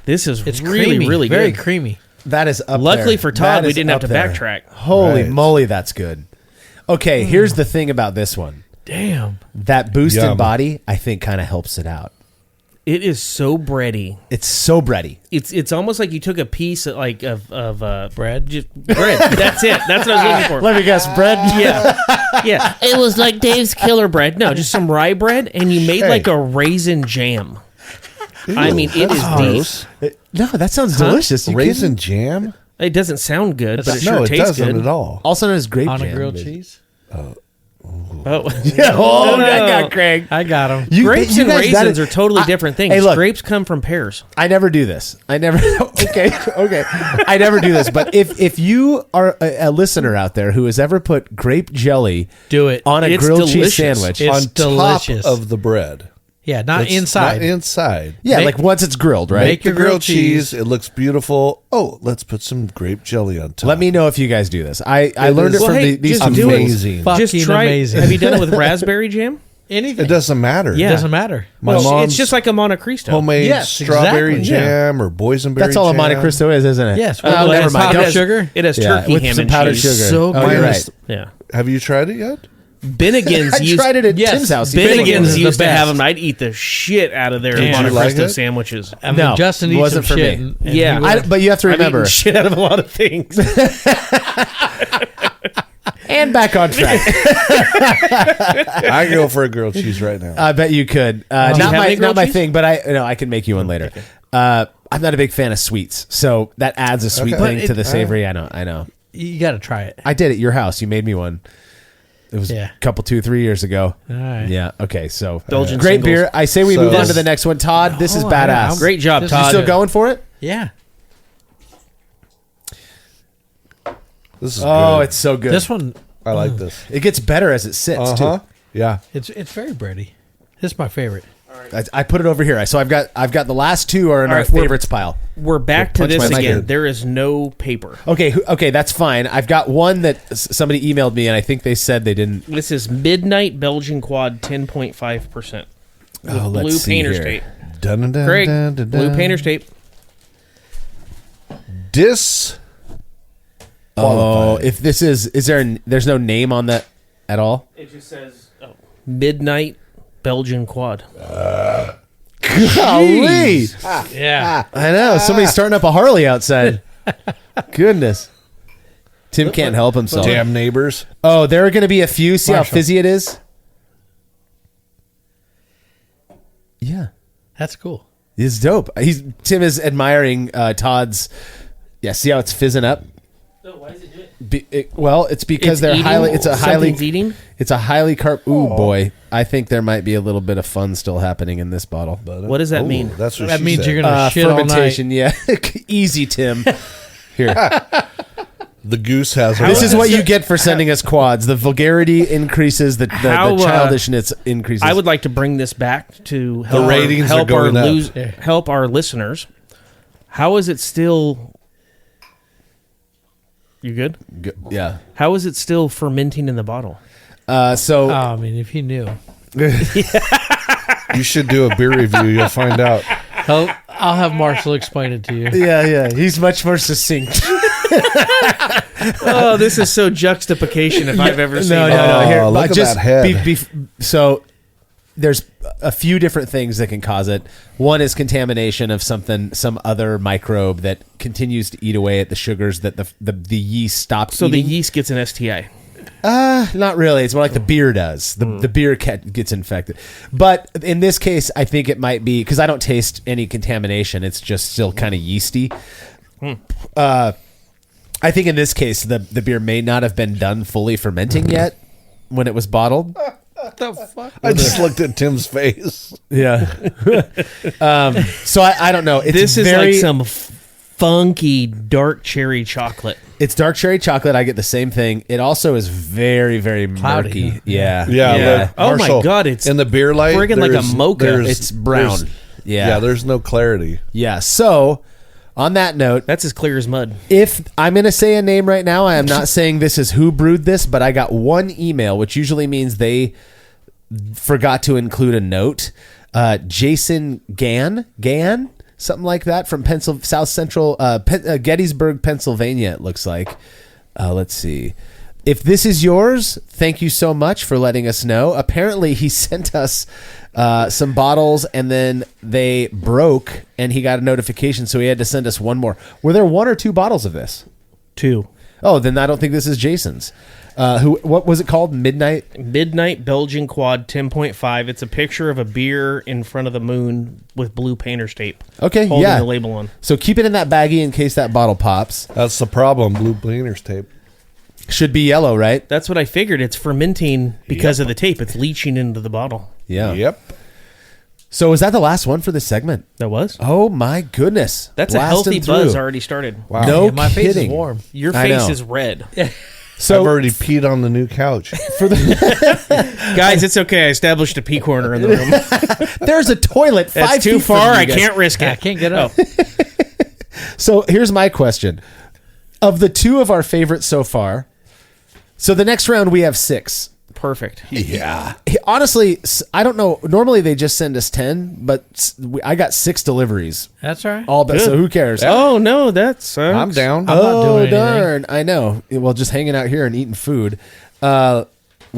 This is It's really, creamy, really very good. creamy. That is up Luckily there. for Todd, That we is didn't have up to there. backtrack. Holy Right. moly, that's good. Okay, here's the thing about this one. Damn. That boost in Yum. body, I think, kind of helps it out. It is so bready. It's so bready. It's almost like you took a piece of Bread? just bread. That's it. That's what I was looking for. Let me guess, bread. Yeah, yeah. It was like Dave's Killer Bread. No, just some rye bread, and you made Hey. like a raisin jam. I mean, it is Gross. No, that sounds delicious. You Raisin jam? deep. It doesn't sound good, but it No, sure it tastes doesn't good. at all. also known as grape On a jam. grilled cheese? Yeah, I got Craig. I got him. Grapes and guys raisins are totally different things. Hey, look. Grapes come from pears. I never do this. I never. Okay. I never do this. But if you are a listener out there who has ever put grape jelly Do it. on a It's grilled cheese delicious. sandwich, It's on delicious. top of the bread. Yeah, not It's inside. Not inside. yeah, make- like once it's grilled, right? make The your grilled cheese. It looks beautiful. Oh, let's put some grape jelly on top. Let me know if you guys do this. I learned it is from Well, hey, these just two do it. things. Amazing. Just Fucking try. amazing. Have you done it with raspberry jam? Anything. It doesn't matter. Yeah. It doesn't matter. My Well, mom's it's just like a Monte Cristo. homemade Yes, strawberry exactly. jam or boysenberry. That's all a Monte jam. Cristo is, isn't it? Yes, Oh, with never less mind. powdered Don't- sugar. It has Yeah, turkey with ham some and powdered cheese. sugar. So Oh, you're good. right. Yeah. Have you tried it yet? Bennigan's I used. tried it at Yes. Tim's house. Bennigan's the used to best. have them. I'd eat the shit out of their Did Monte you like Cristo it? sandwiches. I mean, No, Justin it eats wasn't some for shit. me. and Yeah. he would- But you have to I've remember. eaten shit out of a lot of things. And back on track. I go for a grilled cheese right now. I bet you could. Do you Not have any not grilled my cheese? thing, but I can make you one later. I'm not a big fan of sweets, so that adds a sweet Okay. thing But to the it- savory. I know. You got to try it. I did at your house. You made me one. It was Yeah. a couple, 2-3 years ago. All right. Yeah. Okay. So Belgian great singles. beer. I say we So- move on to the next one. Todd, this is Oh, yeah, badass. Great job, This is You Todd. still going for it? Yeah. This is Oh, good. it's so good. This one, I like this. It gets better as it sits Uh-huh. too. Yeah. it's very bready. This is my favorite. I put it over here. So I've got the last two are in All our right, we're- favorites pile. We're back to Punch this my mic again. in. There is no paper. Okay, that's fine. I've got one that somebody emailed me, and I think they said they didn't. This is Midnight Belgian Quad 10.5%. With Oh, let's blue see painter's here. tape. Dun, dun, dun, Craig, dun, dun, blue dun. painter's tape. Oh, if this is there's no name on that at all? It just says Midnight Belgian Quad. Golly. Yeah. I know. Somebody's starting up a Harley outside. Goodness. Tim can't help himself. Damn neighbors. Oh, there are going to be a few. See how Marshall. fizzy it is? Yeah. That's cool. It's dope. Tim is admiring Todd's. Yeah, see how it's fizzing up? Why is it doing It's because It's eating? Something's eating? It's a highly Ooh, boy. I think there might be a little bit of fun still happening in this bottle. What does that mean? That's what That she means said. you're gonna shit all night. Fermentation, yeah. Easy, Tim. Here. The goose has This is what you get for sending us quads. The vulgarity increases, the How, childishness increases. I would like to bring this back to help ratings are going up. help our listeners. How is it still? You good? Yeah. How is it still fermenting in the bottle? So I mean, if you knew. You should do a beer review. You'll find out. I'll have Marshall explain it to you. yeah, he's much more succinct. Oh, this is so juxtaposition if I've ever seen it. No. Here, Oh, look at just that head. So there's a few different things that can cause it. One is contamination of some other microbe that continues to eat away at the sugars that the yeast stops So the eating. yeast gets an STI. Not really. It's more like the beer does. The beer gets infected. But in this case, I think it might be because I don't taste any contamination. It's just still kind of yeasty. I think in this case, the beer may not have been done fully fermenting yet when it was bottled. I just looked at Tim's face. Yeah. So I don't know. It's This is very, like some funky dark cherry chocolate. It's dark cherry chocolate. I get the same thing. It also is very, very Cloudy, murky. huh? Yeah. Yeah. look, Oh my Marshall, God, it's in the beer light. friggin' like a there's- mocha. there's- It's brown. there's- Yeah. There's no clarity. Yeah. So on that note, That's as clear as mud. if I'm going to say a name right now, I am not saying this is who brewed this, but I got one email, which usually means they forgot to include a note. Jason Gann, something like that, from South Central Gettysburg, Pennsylvania. It looks like. Let's see. If this is yours, thank you so much for letting us know. Apparently, he sent us some bottles, and then they broke, and he got a notification, so he had to send us one more. Were there one or two bottles of this? 2. Oh, then I don't think this is Jason's. What was it called? Midnight Belgian Quad 10.5. It's a picture of a beer in front of the moon with blue painter's tape. Okay, holding yeah. the label on. So keep it in that baggie in case that bottle pops. That's the problem. Blue painter's tape. Should be yellow, right? That's what I figured. It's fermenting because of the tape. It's leaching into the bottle. Yeah. Yep. So was that the last one for this segment? That was? Oh my goodness. That's Blasting a healthy through. buzz already started. Wow. No Yeah, my face is kidding. warm. Your I face know. is red. So I've already peed on the new couch. Guys, it's okay. I established a pee corner in the room. there's a toilet 5 That's feet too from far. you I guys. can't risk it. I can't get up. So here's my question. Of the 2 of our favorites so far, so the next round we have 6. Perfect. Yeah. Honestly, I don't know. Normally they just send us 10, but I got 6 deliveries. That's all right. All but so who cares? Oh, no, that sucks. I'm down. I'm not doing anything. darn! I know. Well, just hanging out here and eating food. We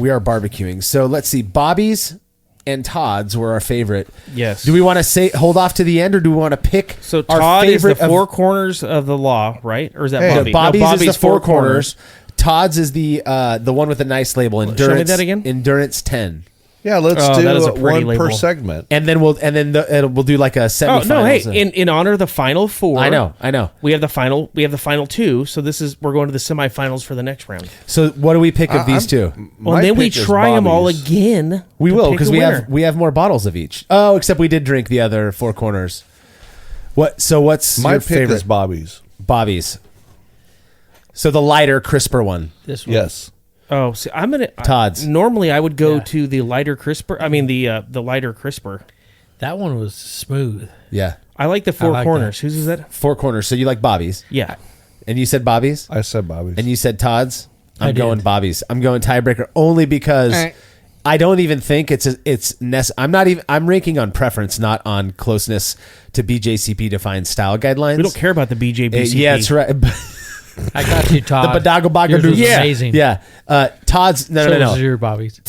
are barbecuing. So let's see. Bobby's and Todd's were our favorite. Yes. Do we want to hold off to the end, or do we want to pick? So our Todd is the favorite four corners of the law, right? Or is that Hey, Bobby? Bobby's, No, Bobby's is the 4 corners. Todd's is the one with the nice label. Endurance. that again. Endurance 10. Yeah, let's Oh, do that is a pretty one per label. segment. And then we'll do like a Oh semifinals. no! Hey, in honor of the final 4, I know. we have the final 2. So we're going to the semifinals for the next round. So what do we pick of these 2? Well, My then we pick is try them all Bobby's. again. We to will pick because a we winner. have more bottles of each. Oh, except we did drink the other 4 corners. What? So what's My your pick favorite? is Bobby's. Bobby's. So the lighter, crisper one. This one. Yes. Oh, see, I'm gonna Todd's. Normally, I would go Yeah. to the lighter crisper. I mean the lighter crisper. That one was smooth. Yeah, I like the 4 like corners. Whose is that? 4 corners. So you like Bobby's, Yeah. and you said Bobby's, I said Bobby's. and you said Todd's. I I'm did. going Bobby's. I'm going tiebreaker only because I don't even think I'm ranking on preference, not on closeness to BJCP defined style guidelines. We don't care about the BJBCP. Yeah, that's right. I got you, Todd. The Badago Bago Yours was Doo. amazing. Yeah. Todd's no. So was your Bobby's.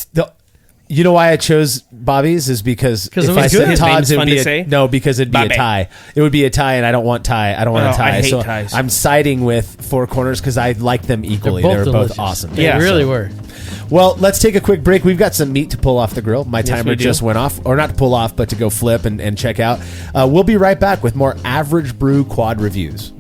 You know why I chose Bobby's is because 'Cause if it was I good. said His Todd's, name's it would fun be to say? because it'd be Bobby. a tie. It would be a tie, and I don't want tie. I don't want Oh, a tie. I hate so ties. I'm siding with 4 corners because I like them equally. They're They were both both delicious. awesome. They Yeah. really So- were. Well, let's take a quick break. We've got some meat to pull off the grill. My timer we do. just went off, or not to pull off, but to go flip and check out. We'll be right back with more Average Brew Quad reviews.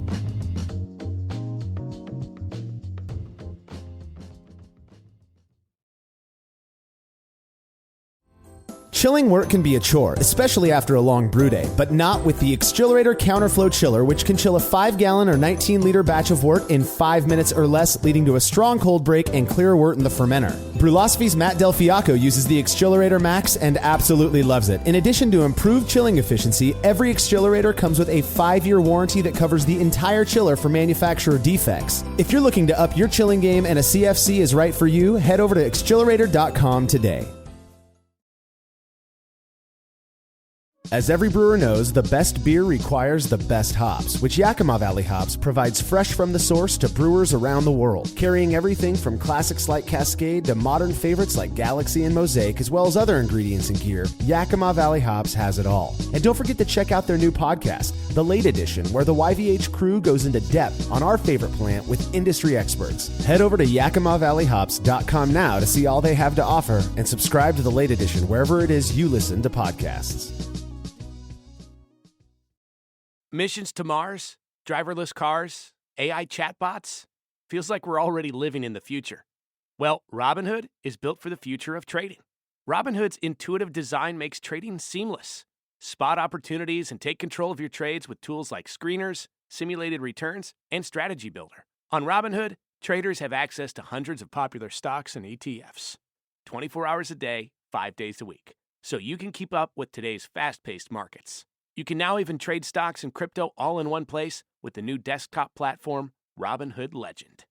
Chilling work can be a chore, especially after a long brew day, but not with the Exchillerator Counterflow Chiller, which can chill a 5-gallon or 19-liter batch of wort in 5 minutes or less, leading to a strong cold break and clear wort in the fermenter. Brewlosophy's Matt Del Fiacco uses the Exchillerator Max and absolutely loves it. In addition to improved chilling efficiency, every Exchillerator comes with a 5-year warranty that covers the entire chiller for manufacturer defects. If you're looking to up your chilling game and a CFC is right for you, head over to exchillerator.com today. As every brewer knows, the best beer requires the best hops, which Yakima Valley Hops provides fresh from the source to brewers around the world, carrying everything from classics like Cascade to modern favorites like Galaxy and Mosaic, as well as other ingredients and gear. Yakima Valley Hops has it all. And don't forget to check out their new podcast, The Late Edition, where the YVH crew goes into depth on our favorite plant with industry experts. Head over to YakimaValleyHops.com now to see all they have to offer and subscribe to The Late Edition wherever it is you listen to podcasts. Missions to Mars, driverless cars, AI chatbots. Feels like we're already living in the future. Well, Robinhood is built for the future of trading. Robinhood's intuitive design makes trading seamless. Spot opportunities and take control of your trades with tools like screeners, simulated returns, and Strategy Builder. On Robinhood, traders have access to hundreds of popular stocks and ETFs, 24 hours a day, 5 days a week, so you can keep up with today's fast-paced markets. You can now even trade stocks and crypto all in one place with the new desktop platform, Robinhood Legend.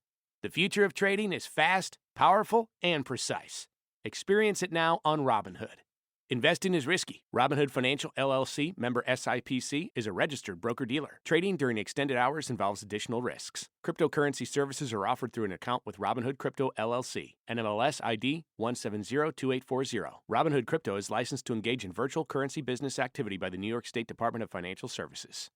The future of trading is fast, powerful, and precise. Experience it now on Robinhood. Investing is risky. Robinhood Financial LLC, member SIPC, is a registered broker-dealer. Trading during extended hours involves additional risks. Cryptocurrency services are offered through an account with Robinhood Crypto LLC, NMLS ID 1702840. Robinhood Crypto is licensed to engage in virtual currency business activity by the New York State Department of Financial Services.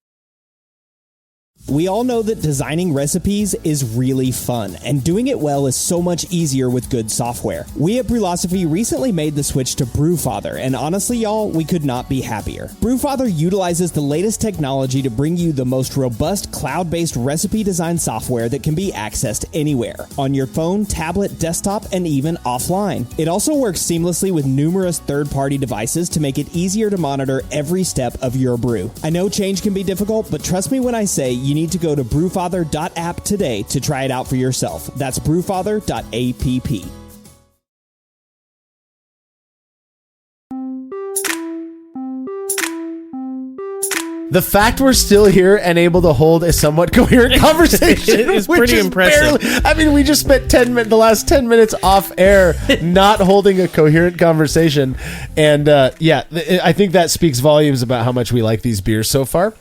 We all know that designing recipes is really fun, and doing it well is so much easier with good software. We at Brewlosophy recently made the switch to Brewfather, and honestly, y'all, we could not be happier. Brewfather utilizes the latest technology to bring you the most robust cloud-based recipe design software that can be accessed anywhere, on your phone, tablet, desktop, and even offline. It also works seamlessly with numerous third-party devices to make it easier to monitor every step of your brew. I know change can be difficult, but trust me when I say you need to go to brewfather.app today to try it out for yourself. That's brewfather.app. The fact we're still here and able to hold a somewhat coherent conversation is pretty impressive. We just spent the last 10 minutes off air not holding a coherent conversation. And I think that speaks volumes about how much we like these beers so far.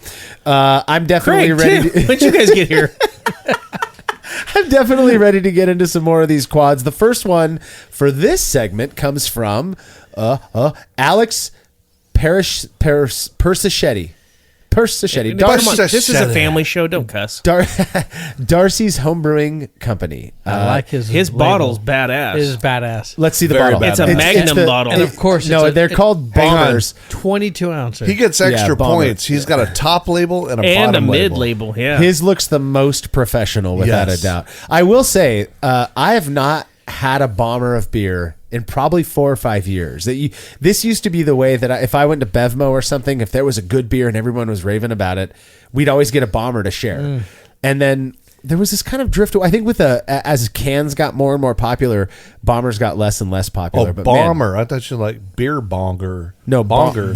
I'm definitely ready. When'd you guys get here? I'm definitely ready to get into some more of these quads. The first one for this segment comes from Alex Persichetti. This is a family show. Don't cuss. Darcy's Homebrewing Company. I like his bottle's badass. It is badass. Let's see the Very bottle. badass. It's a Magnum bottle. And of course, they're called bombers. 22 ounces. He gets extra bomber. points. He's got a top label and a And a bottom mid label. label. Yeah. His looks the most professional, without Yes. a doubt. I will say, I have not had a bomber of beer in probably 4 or 5 years. This used to be the way that if I went to Bevmo or something, if there was a good beer and everyone was raving about it, we'd always get a bomber to share. And then there was this kind of drift. I think as cans got more and more popular, bombers got less and less popular. Oh, But bomber. Man, I thought you like beer bonger. no, bonger.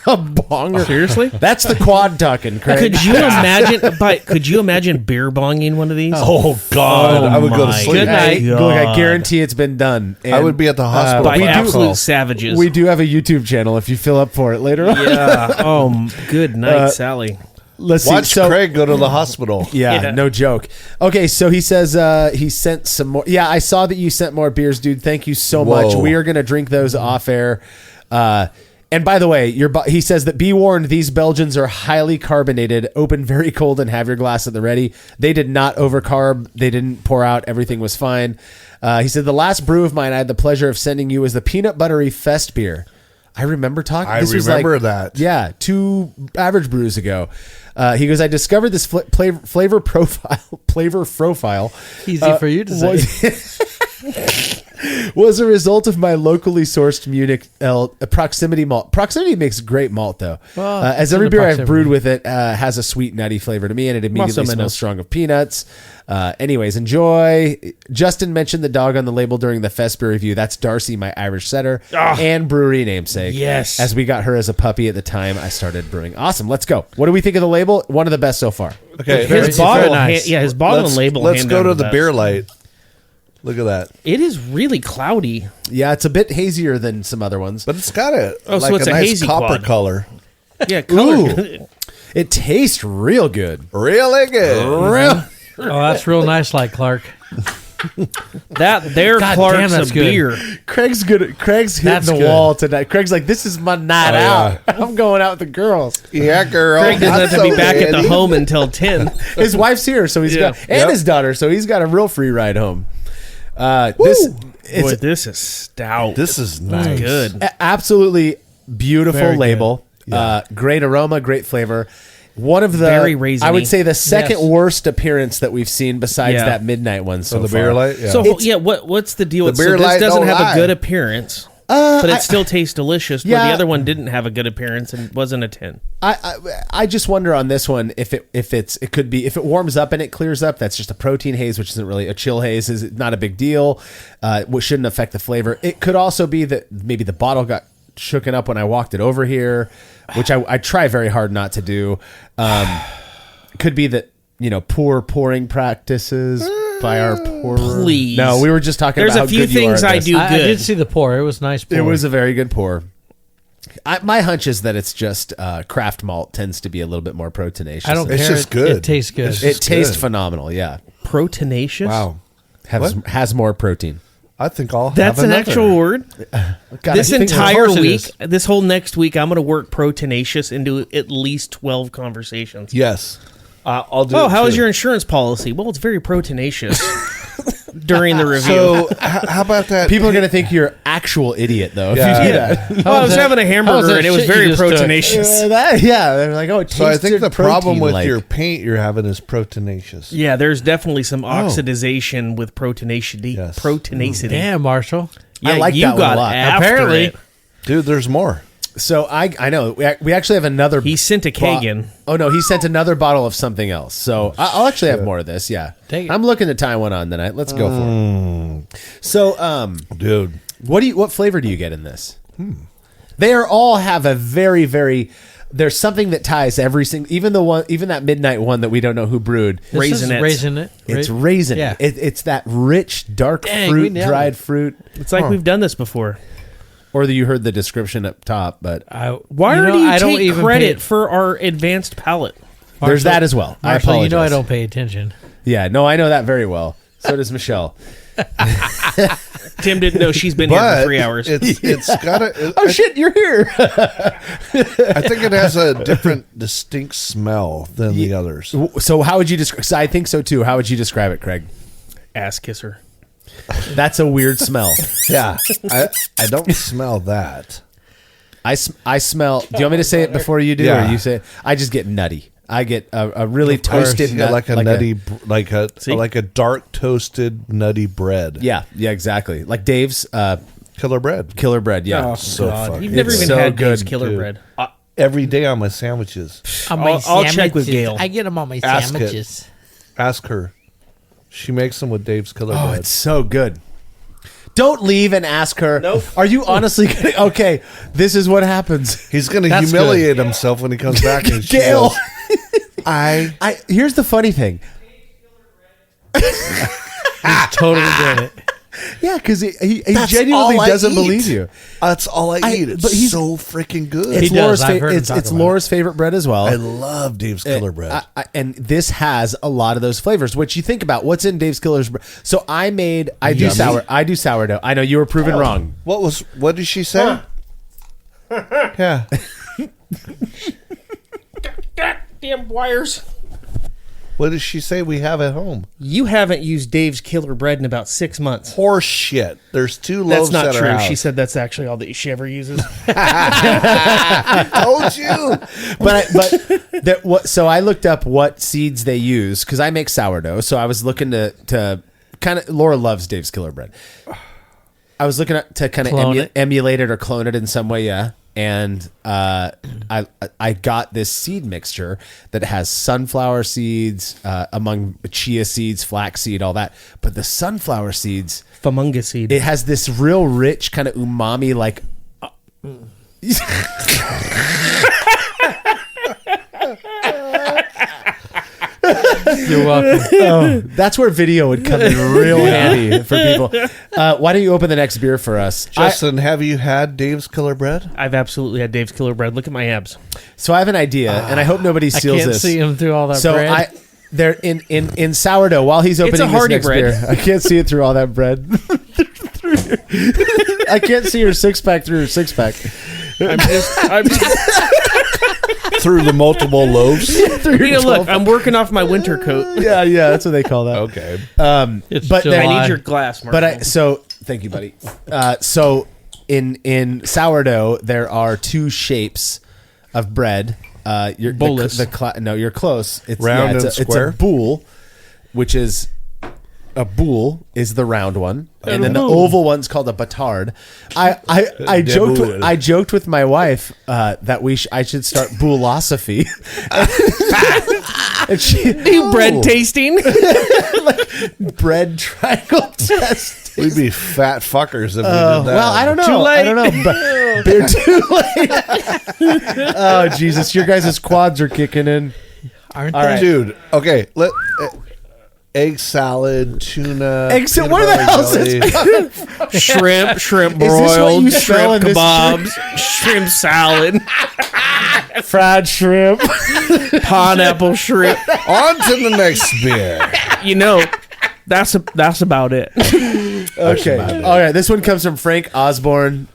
A bonger. Seriously? That's the quad talking, Craig. Could you imagine? Could you imagine beer bonging one of these? Oh, God. I would go to my sleep. Good night. Look, I guarantee it's been done. And, I would be at the hospital. By we do- absolute savages. We do have a YouTube channel if you fill up for it later on. Yeah. Oh, good night, Sally. Let's Watch see. So, Craig go to the hospital. yeah, no joke. Okay, so he says he sent some more. Yeah, I saw that you sent more beers, dude. Thank you so much. We are going to drink those off air. And by the way, he says that be warned, these Belgians are highly carbonated, open very cold, and have your glass at the ready. They did not overcarb. They didn't pour out. Everything was fine. He said, the last brew of mine I had the pleasure of sending you was the peanut buttery fest beer. I remember talking. I This was remember that. Yeah, 2 average brews ago. He goes, I discovered this flavor profile. Easy for you to say. Was a result of my locally sourced Munich proximity malt. Proximity makes great malt, though. Well, as it's every in the beer I've proximity. brewed with it has a sweet, nutty flavor to me, and it immediately smells strong of peanuts. Anyways, enjoy. Justin mentioned the dog on the label during the Fest beer review. That's Darcy, my Irish setter, and brewery namesake. Yes. As we got her as a puppy at the time I started brewing. Awesome. Let's go. What do we think of the label? One of the best so far. Okay, His bottle, his bottle and label. Let's hand go down to the best. beer light. Look at that. It is really cloudy. Yeah, it's a bit hazier than some other ones. But it's got a Oh, so like it's a a nice hazy copper quad. color. Yeah, color. It tastes real good. Really good. Real. Oh, that's real nice, like Clark. That there, God Clark's damn, that's a good. beer. Craig's good. Craig's hitting That's the good. wall tonight. Craig's like, this is my night out. I'm going out with the girls. Yeah, girl. Craig doesn't have to That's be back at the ready. home until 10. His wife's here, so he's got, and Yep. his daughter, so he's got a real free ride home. Boy, this is stout. This is nice. Good. Absolutely beautiful Very label. Great aroma, great flavor. One of the, Very raisiny. I would say the second Yes. worst appearance that we've seen besides Yeah. that midnight one so So the far. beer light. Yeah. So It's- what's the deal? The with beer this light doesn't don't have lie. a good appearance, but it I- still tastes delicious. Yeah. Where the other one didn't have a good appearance and wasn't a 10. I just wonder on this one if it could be if it warms up and it clears up, that's just a protein haze, which isn't really a chill haze, is not a big deal. Which shouldn't affect the flavor. It could also be that maybe the bottle got shooken up when I walked it over here, which I try very hard not to do. Could be that, poor pouring practices by our pourer. Please. No, we were just talking There's about a few how good you things are at I this. do I good. did see the pour. It was nice pour. It was a very good pour. My hunch is that it's just craft malt tends to be a little bit more proteinaceous. I don't It's care. just good. It tastes good. It's It just tastes good. phenomenal. Yeah, Proteinaceous. Wow. has more protein. I think I'll That's have an another. actual word. God, This I think- entire course it week, is. this whole next week, I'm going to work proteinaceous into at least 12 conversations. Yes. I'll do. Oh, it how is too. your insurance policy? Well, it's very proteinaceous during the review. So how about that? People are going to think you're an actual idiot, though. Yeah. If you do that. Well, I was having a How's hamburger that and it was shit you very just took? proteinaceous. They're like, oh, it So I think tasted the problem with protein-like. your paint you're having is proteinaceous. Yeah, there's definitely some oxidization with proteinacity. Yes. Proteinacity. Damn, Marshall. Yeah, I like you that one got a lot. after Apparently. it. Dude, there's more. So I know we actually have another. He sent a Kagan. Oh no, he sent another bottle of something else. So I'll actually have more of this. Yeah, Take it. I'm looking to tie one on tonight. Let's go for it. So, Dude. what flavor do you get in this? They are all have a very, very. There's something that ties every single, even that midnight one that we don't know who brewed. This is Raisinets. Raisin. It's raisin. Yeah. It's that rich, dark Dang, we fruit, nailed dried it. fruit. It's like we've done this before. Or that you heard the description up top, but Why do you I don't take even credit pay- for our advanced palate? there's that as well. I Marshall, apologize. you know I don't pay attention. Yeah, no, I know that very well. So does Michelle. Tim didn't know she's been here But for 3 hours. it's got a. Oh shit, you're here. I think it has a different, distinct smell than the others. So how would you describe? I think so too. How would you describe it, Craig? Ass kisser. That's a weird smell. Yeah, I don't smell that. I smell. Do you want me to say it before you do, Yeah. or you say it? I just get nutty. I get a really toasted You get nut, like a nutty, like a dark toasted nutty bread. yeah, exactly. Like Dave's Killer bread. killer bread. Yeah. Oh, so God. fucking You've never good. even So had Dave's good, killer dude. bread. Every day on my sandwiches. On I'll check with Gail. I get them on my Ask it. sandwiches. Ask her. She makes them with Dave's killer Oh, bread. it's so good. Don't leave and ask her. Nope. Are you honestly gonna? Okay, this is what happens. He's going to That's humiliate himself when he comes back. And she Gail. goes, I Here's the funny thing. He's totally doing it. Yeah, because he That's genuinely all I doesn't eat. believe you. That's all I eat. It's but he's- so freaking good. It's He Laura's does. I've heard him talk it's about Laura's favorite bread as well. I love Dave's killer bread. And this has a lot of those flavors. What you think about what's in Dave's Killer's bread? So I do Yummy. I do sourdough. I know you were proven wrong. What did she say? Yeah. Goddamn wires. What did she say we have at home? You haven't used Dave's killer bread in about 6 months. Horse shit. There's 2 That's loaves not at our true. house. She said that's actually all that she ever uses. Told you. So I looked up what seeds they use because I make sourdough. So I was looking to kind of Laura loves Dave's Killer Bread. I was looking to kind of emulate it or clone it in some way, yeah. And I got this seed mixture that has sunflower seeds, among chia seeds, flaxseed, all that. But the sunflower seeds, Famunga seed. it has this real rich kind of umami, like. You're welcome. Oh, that's where video would come in real handy for people. Why don't you open the next beer for us? Justin, have you had Dave's killer bread? I've absolutely had Dave's killer bread. Look at my abs. So I have an idea, and I hope nobody I steals can't this. see him through all that So bread. they're in sourdough while he's opening a this hearty next bread. beer. I can't see it through all that bread. I can't see your 6-pack through your 6-pack. I'm just Through the multiple loaves? Through your look, 12 I'm working off my winter coat. yeah, that's what they call that. Okay. It's but July. I need your glass, Mark. Thank you, buddy. So in sourdough there are 2 shapes of bread. You're Bolus. You're close. It's Round and it's square? a boule, which is a boule is the round one, and then the boule. oval one's called a batard. I joked with my wife that I should start boulosophy. And she New bread tasting. bread triangle test. We'd be fat fuckers if we did that. Well, I don't know. Too late. I don't know. But beer too late. Oh Jesus, your guys' quads are kicking in. Aren't All they? right. Dude, okay. Egg salad, tuna. Egg salad? peanut Where the butter hell is jelly. this coming? shrimp this what broiled, you spell shrimp in this kebabs, shrimp salad, Fried shrimp. pineapple shrimp. On to the next beer. You know, that's about it. Okay. All right. This one comes from Frank Osborne.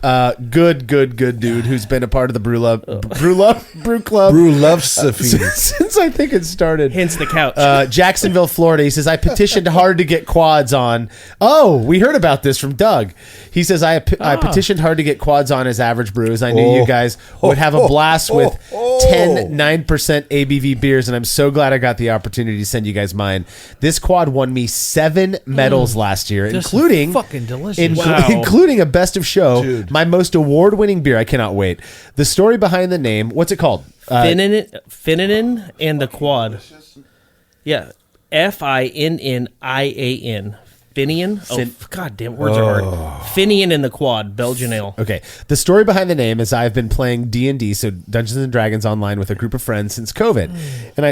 Good dude who's been a part of the Brew Club. Brew loves Sophie. Since I think it started. Hence the couch. Jacksonville, Florida. He says, I petitioned hard to get quads on. Oh, we heard about this from Doug. He says, I petitioned hard to get quads on as Average Brews. I knew you guys would have a blast with 10 9% ABV beers, and I'm so glad I got the opportunity to send you guys mine. This quad won me 7 medals last year, This is including fucking delicious. including a best of show, Dude. my most award-winning beer. I cannot wait. The story behind the name, what's it called? Finnenin and the quad. Yeah. Finnian. Finian? Oh, God damn, words are hard. Finian and the quad, Belgian ale. Okay. The story behind the name is I've been playing D&D, so Dungeons and Dragons online with a group of friends since COVID. And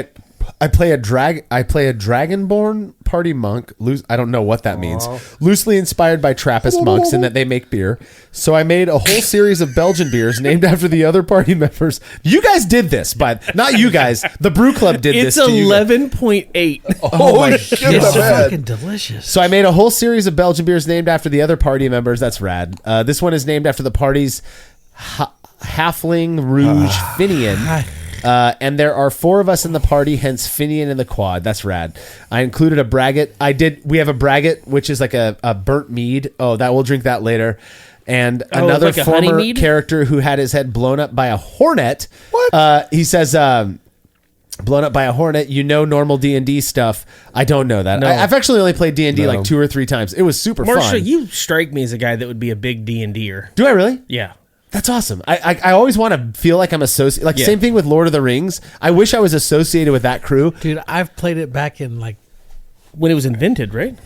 I play a Dragonborn party monk. I don't know what that means. Loosely inspired by Trappist monks in that they make beer. So I made a whole series of Belgian beers named after the other party members. You guys did this, but not you guys. The Brew Club did It's this to you guys. 11.8. Oh my It's god. fucking delicious. So I made a whole series of Belgian beers named after the other party members. That's rad. This one is named after the party's Halfling Rouge Finian. And there are 4 of us in the party, hence Finian and the quad. That's rad. I included a braggot. We have a braggot, which is like a burnt mead. Oh, we'll drink that later. And another like a honey former mead? character who had his head blown up by a hornet. What? He says, blown up by a hornet. Normal D&D stuff. I don't know that. No. I've actually only played D&D like 2 or 3 times. It was super Marshall, fun. you strike me as a guy that would be a big D&D-er. Do I really? Yeah. That's awesome. I always want to feel like I'm associated. Like, Yeah. same thing with Lord of the Rings. I wish I was associated with that crew. Dude, I've played it back in like... When it was invented, right?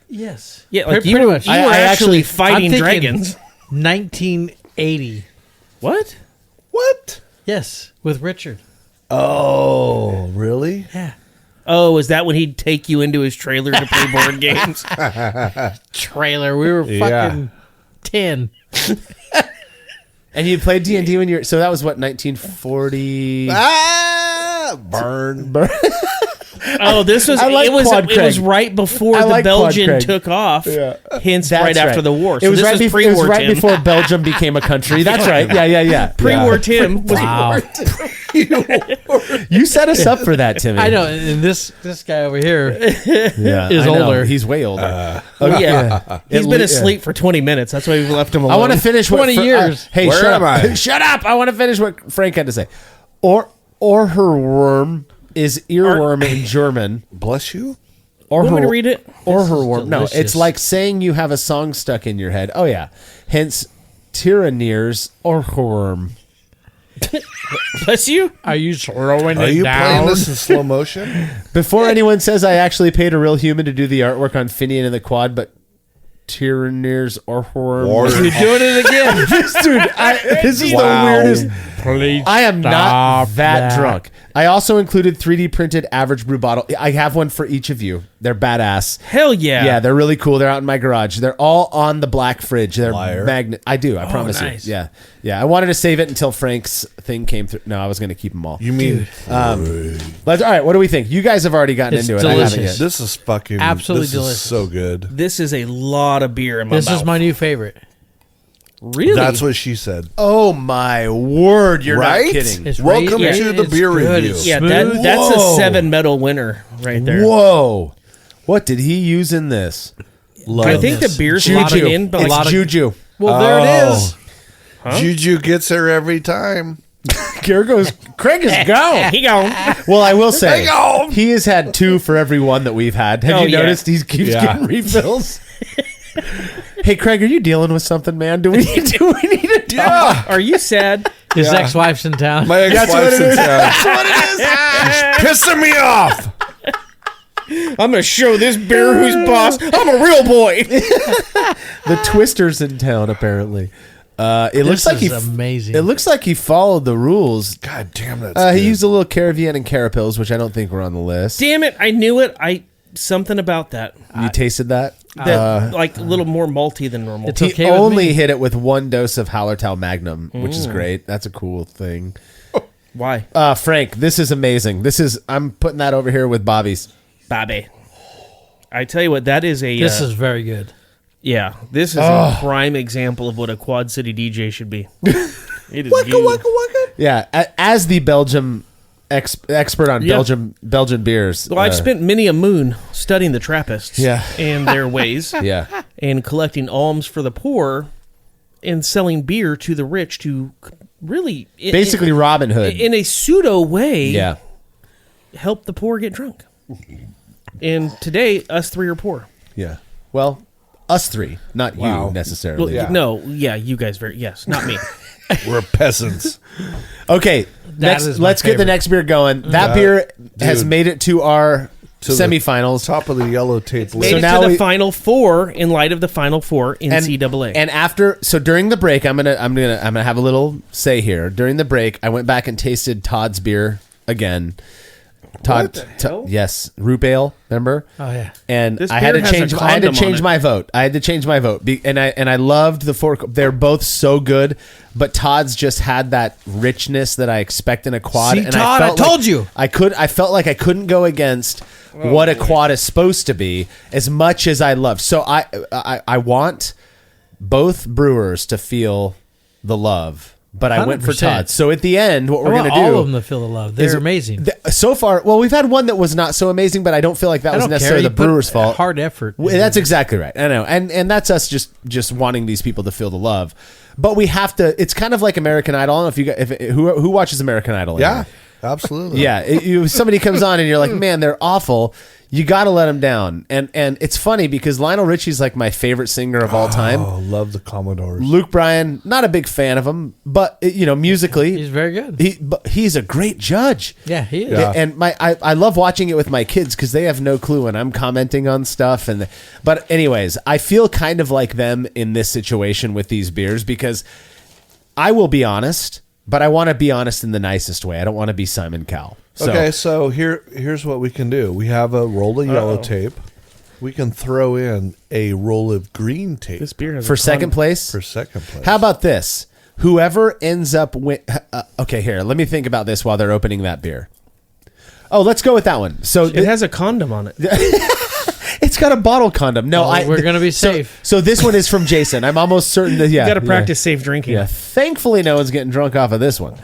Yes. Yeah, like Pretty much. you were I actually actually- fighting I'm thinking dragons. 1980. What? What? Yes, with Richard. Oh, really? Yeah. Oh, is that when he'd take you into his trailer to play board games? Trailer. We were Yeah. fucking 10. And you played D&D when you're... So that was what, 1940... Burn. Oh, this was I like it was Quad it was Craig. right before I the like Quad Belgian Craig. took off. Hence, That's right after the war. So it was this right, was it was pre-war right Tim. before Belgium became a country. That's right. Yeah. Pre-war Tim was You set us up for that, Timmy. I know, and this guy over here. Yeah, is I know. older. He's way older. yeah. He's been asleep for 20 minutes. That's why we left him alone. I want to finish what 20 years. Hey, Where shut am up. I? Shut up. I want to finish what Frank had to say. Or her worm is earworm in German. Bless you. Or Want me her, to read it? or her worm. No, delicious. it's like saying you have a song stuck in your head. Oh yeah. Hence tyranneers or her worm. Bless you. Are you throwing Are it you down? playing this in slow motion? Before anyone says I actually paid a real human to do the artwork on Finian and the Quad, but tyranneers or her worm. You're doing it again. This is Wow. the weirdest. Please I am not stop that drunk. I also included 3D printed Average Brew bottle. I have one for each of you. They're badass. Hell yeah. Yeah, they're really cool. They're out in my garage. They're all on the black fridge. They're Liar. magnet. I do. I promise nice. you. Yeah. I wanted to save it until Frank's thing came through. No, I was going to keep them all. You mean All right. What do we think? You guys have already gotten It's into it. I haven't delicious. yet. this is fucking Absolutely this delicious. Is so good. This is a lot of beer in my This mouth. is my new favorite. Really? That's what she said. Oh my word! You're Right? not kidding. It's Welcome raised- to the it's beer good. review. It's Yeah, smooth. that's Whoa. a 7 medal winner right there. Whoa! What did he use in this? I think the beer's locking in, but It's like, Juju. Well, there it is. Juju gets her every time. Here goes. Craig is gone. he gone. Well, I will say Hang on. he has had 2 for every one that we've had. Have Oh, you yeah. noticed he keeps Yeah. getting refills? Hey, Craig, are you dealing with something, man? Do we need to talk? Are you sad? His ex-wife's in town. My That's what ex-wife's it in is. town. That's what it is. She's pissing me off. I'm going to show this beer who's boss. I'm a real boy. The Twister's in town, apparently. It looks like is amazing. It looks like he followed the rules. God damn, that's He good. used a little Caravian and Carapils, which I don't think were on the list. Damn it. I knew it. Something about that. You tasted that? That like a little more malty than normal. It's He okay with only me. hit it with 1 dose of Hallertau Magnum, which is great. That's a cool thing. Why? Frank, this is amazing. I'm putting that over here with Bobby's. Bobby. I tell you what, that is a... This is very good. Yeah, this is a prime example of what a Quad City DJ should be. It is you. Yeah, as the Belgium expert on Belgian beers. Well, I've spent many a moon studying the Trappists and their ways and collecting alms for the poor and selling beer to the rich to really... Basically Robin Hood. In a pseudo way, help the poor get drunk. And today, us three are poor. Yeah. Well, us three, not you necessarily. Well, no, you guys not me. We're peasants. Okay, let's get the next beer going. That beer has made it to our semifinals. Top of the yellow tape list. Made it to the Final Four in light of the Final Four NCAA. And after, during the break, I'm gonna have a little say here. During the break, I went back and tasted Todd's beer again. Todd, yes, Root Ale, remember? Oh yeah. And I had to change my vote. And I loved the four. They're both so good, but Todd's just had that richness that I expect in a quad. See, and Todd, I told you. I felt like I couldn't go against what a quad is supposed to be as much as I love. So I want both brewers to feel the love. But I went for 100%. Todd. So at the end, what we're going to do... all of them to feel the love. They're amazing. So far, well, we've had one that was not so amazing, but I don't feel like that was necessarily the brewer's fault. Hard effort. That's exactly right. I know. And that's us just wanting these people to feel the love. But we have to... It's kind of like American Idol. I don't know if who watches American Idol? Yeah, absolutely. Yeah. If somebody comes on and you're like, man, they're awful... You got to let them down. And it's funny because Lionel Richie's like my favorite singer of all time. Oh, love the Commodores. Luke Bryan, not a big fan of him, but musically, he's very good. He's a great judge. Yeah, he is. Yeah. And I love watching it with my kids because they have no clue when I'm commenting on stuff. But anyways, I feel kind of like them in this situation with these beers because I will be honest, but I want to be honest in the nicest way. I don't want to be Simon Cowell. Okay, so here's what we can do. We have a roll of yellow tape. We can throw in a roll of green tape. This beer has for second place. For second place. How about this? Whoever ends up okay, here. Let me think about this while they're opening that beer. Oh, let's go with that one. So it has a condom on it. It's got a bottle condom. No, we're gonna be safe. So this one is from Jason. I'm almost certain that you got to practice safe drinking. Yeah. Thankfully, no one's getting drunk off of this one.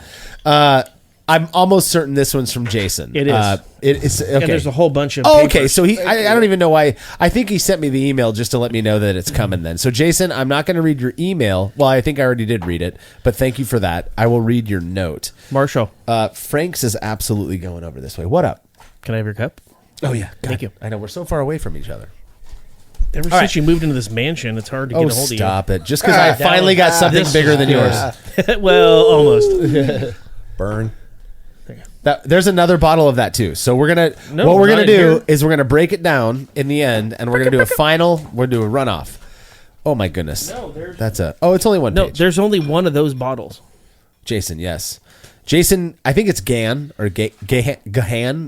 I'm almost certain this one's from Jason. It is. It's okay. And there's a whole bunch of okay. So I don't even know why. I think he sent me the email just to let me know that it's coming then. So Jason, I'm not going to read your email. Well, I think I already did read it, but thank you for that. I will read your note. Marshall. Frank's is absolutely going over this way. What up? Can I have your cup? Oh, yeah. Thank you. I know. We're so far away from each other. Ever since you moved into this mansion, it's hard to get a hold of you. Stop it. Just because I finally got something bigger than yours. Well, almost. Burn. There's another bottle of that too. So we're gonna do is we're gonna break it down in the end, and we're gonna do a final. We're gonna do a runoff. Oh my goodness! No, it's only one. No, there's only one of those bottles. Jason, yes, Jason. I think it's Gan or Gahan, Gah. I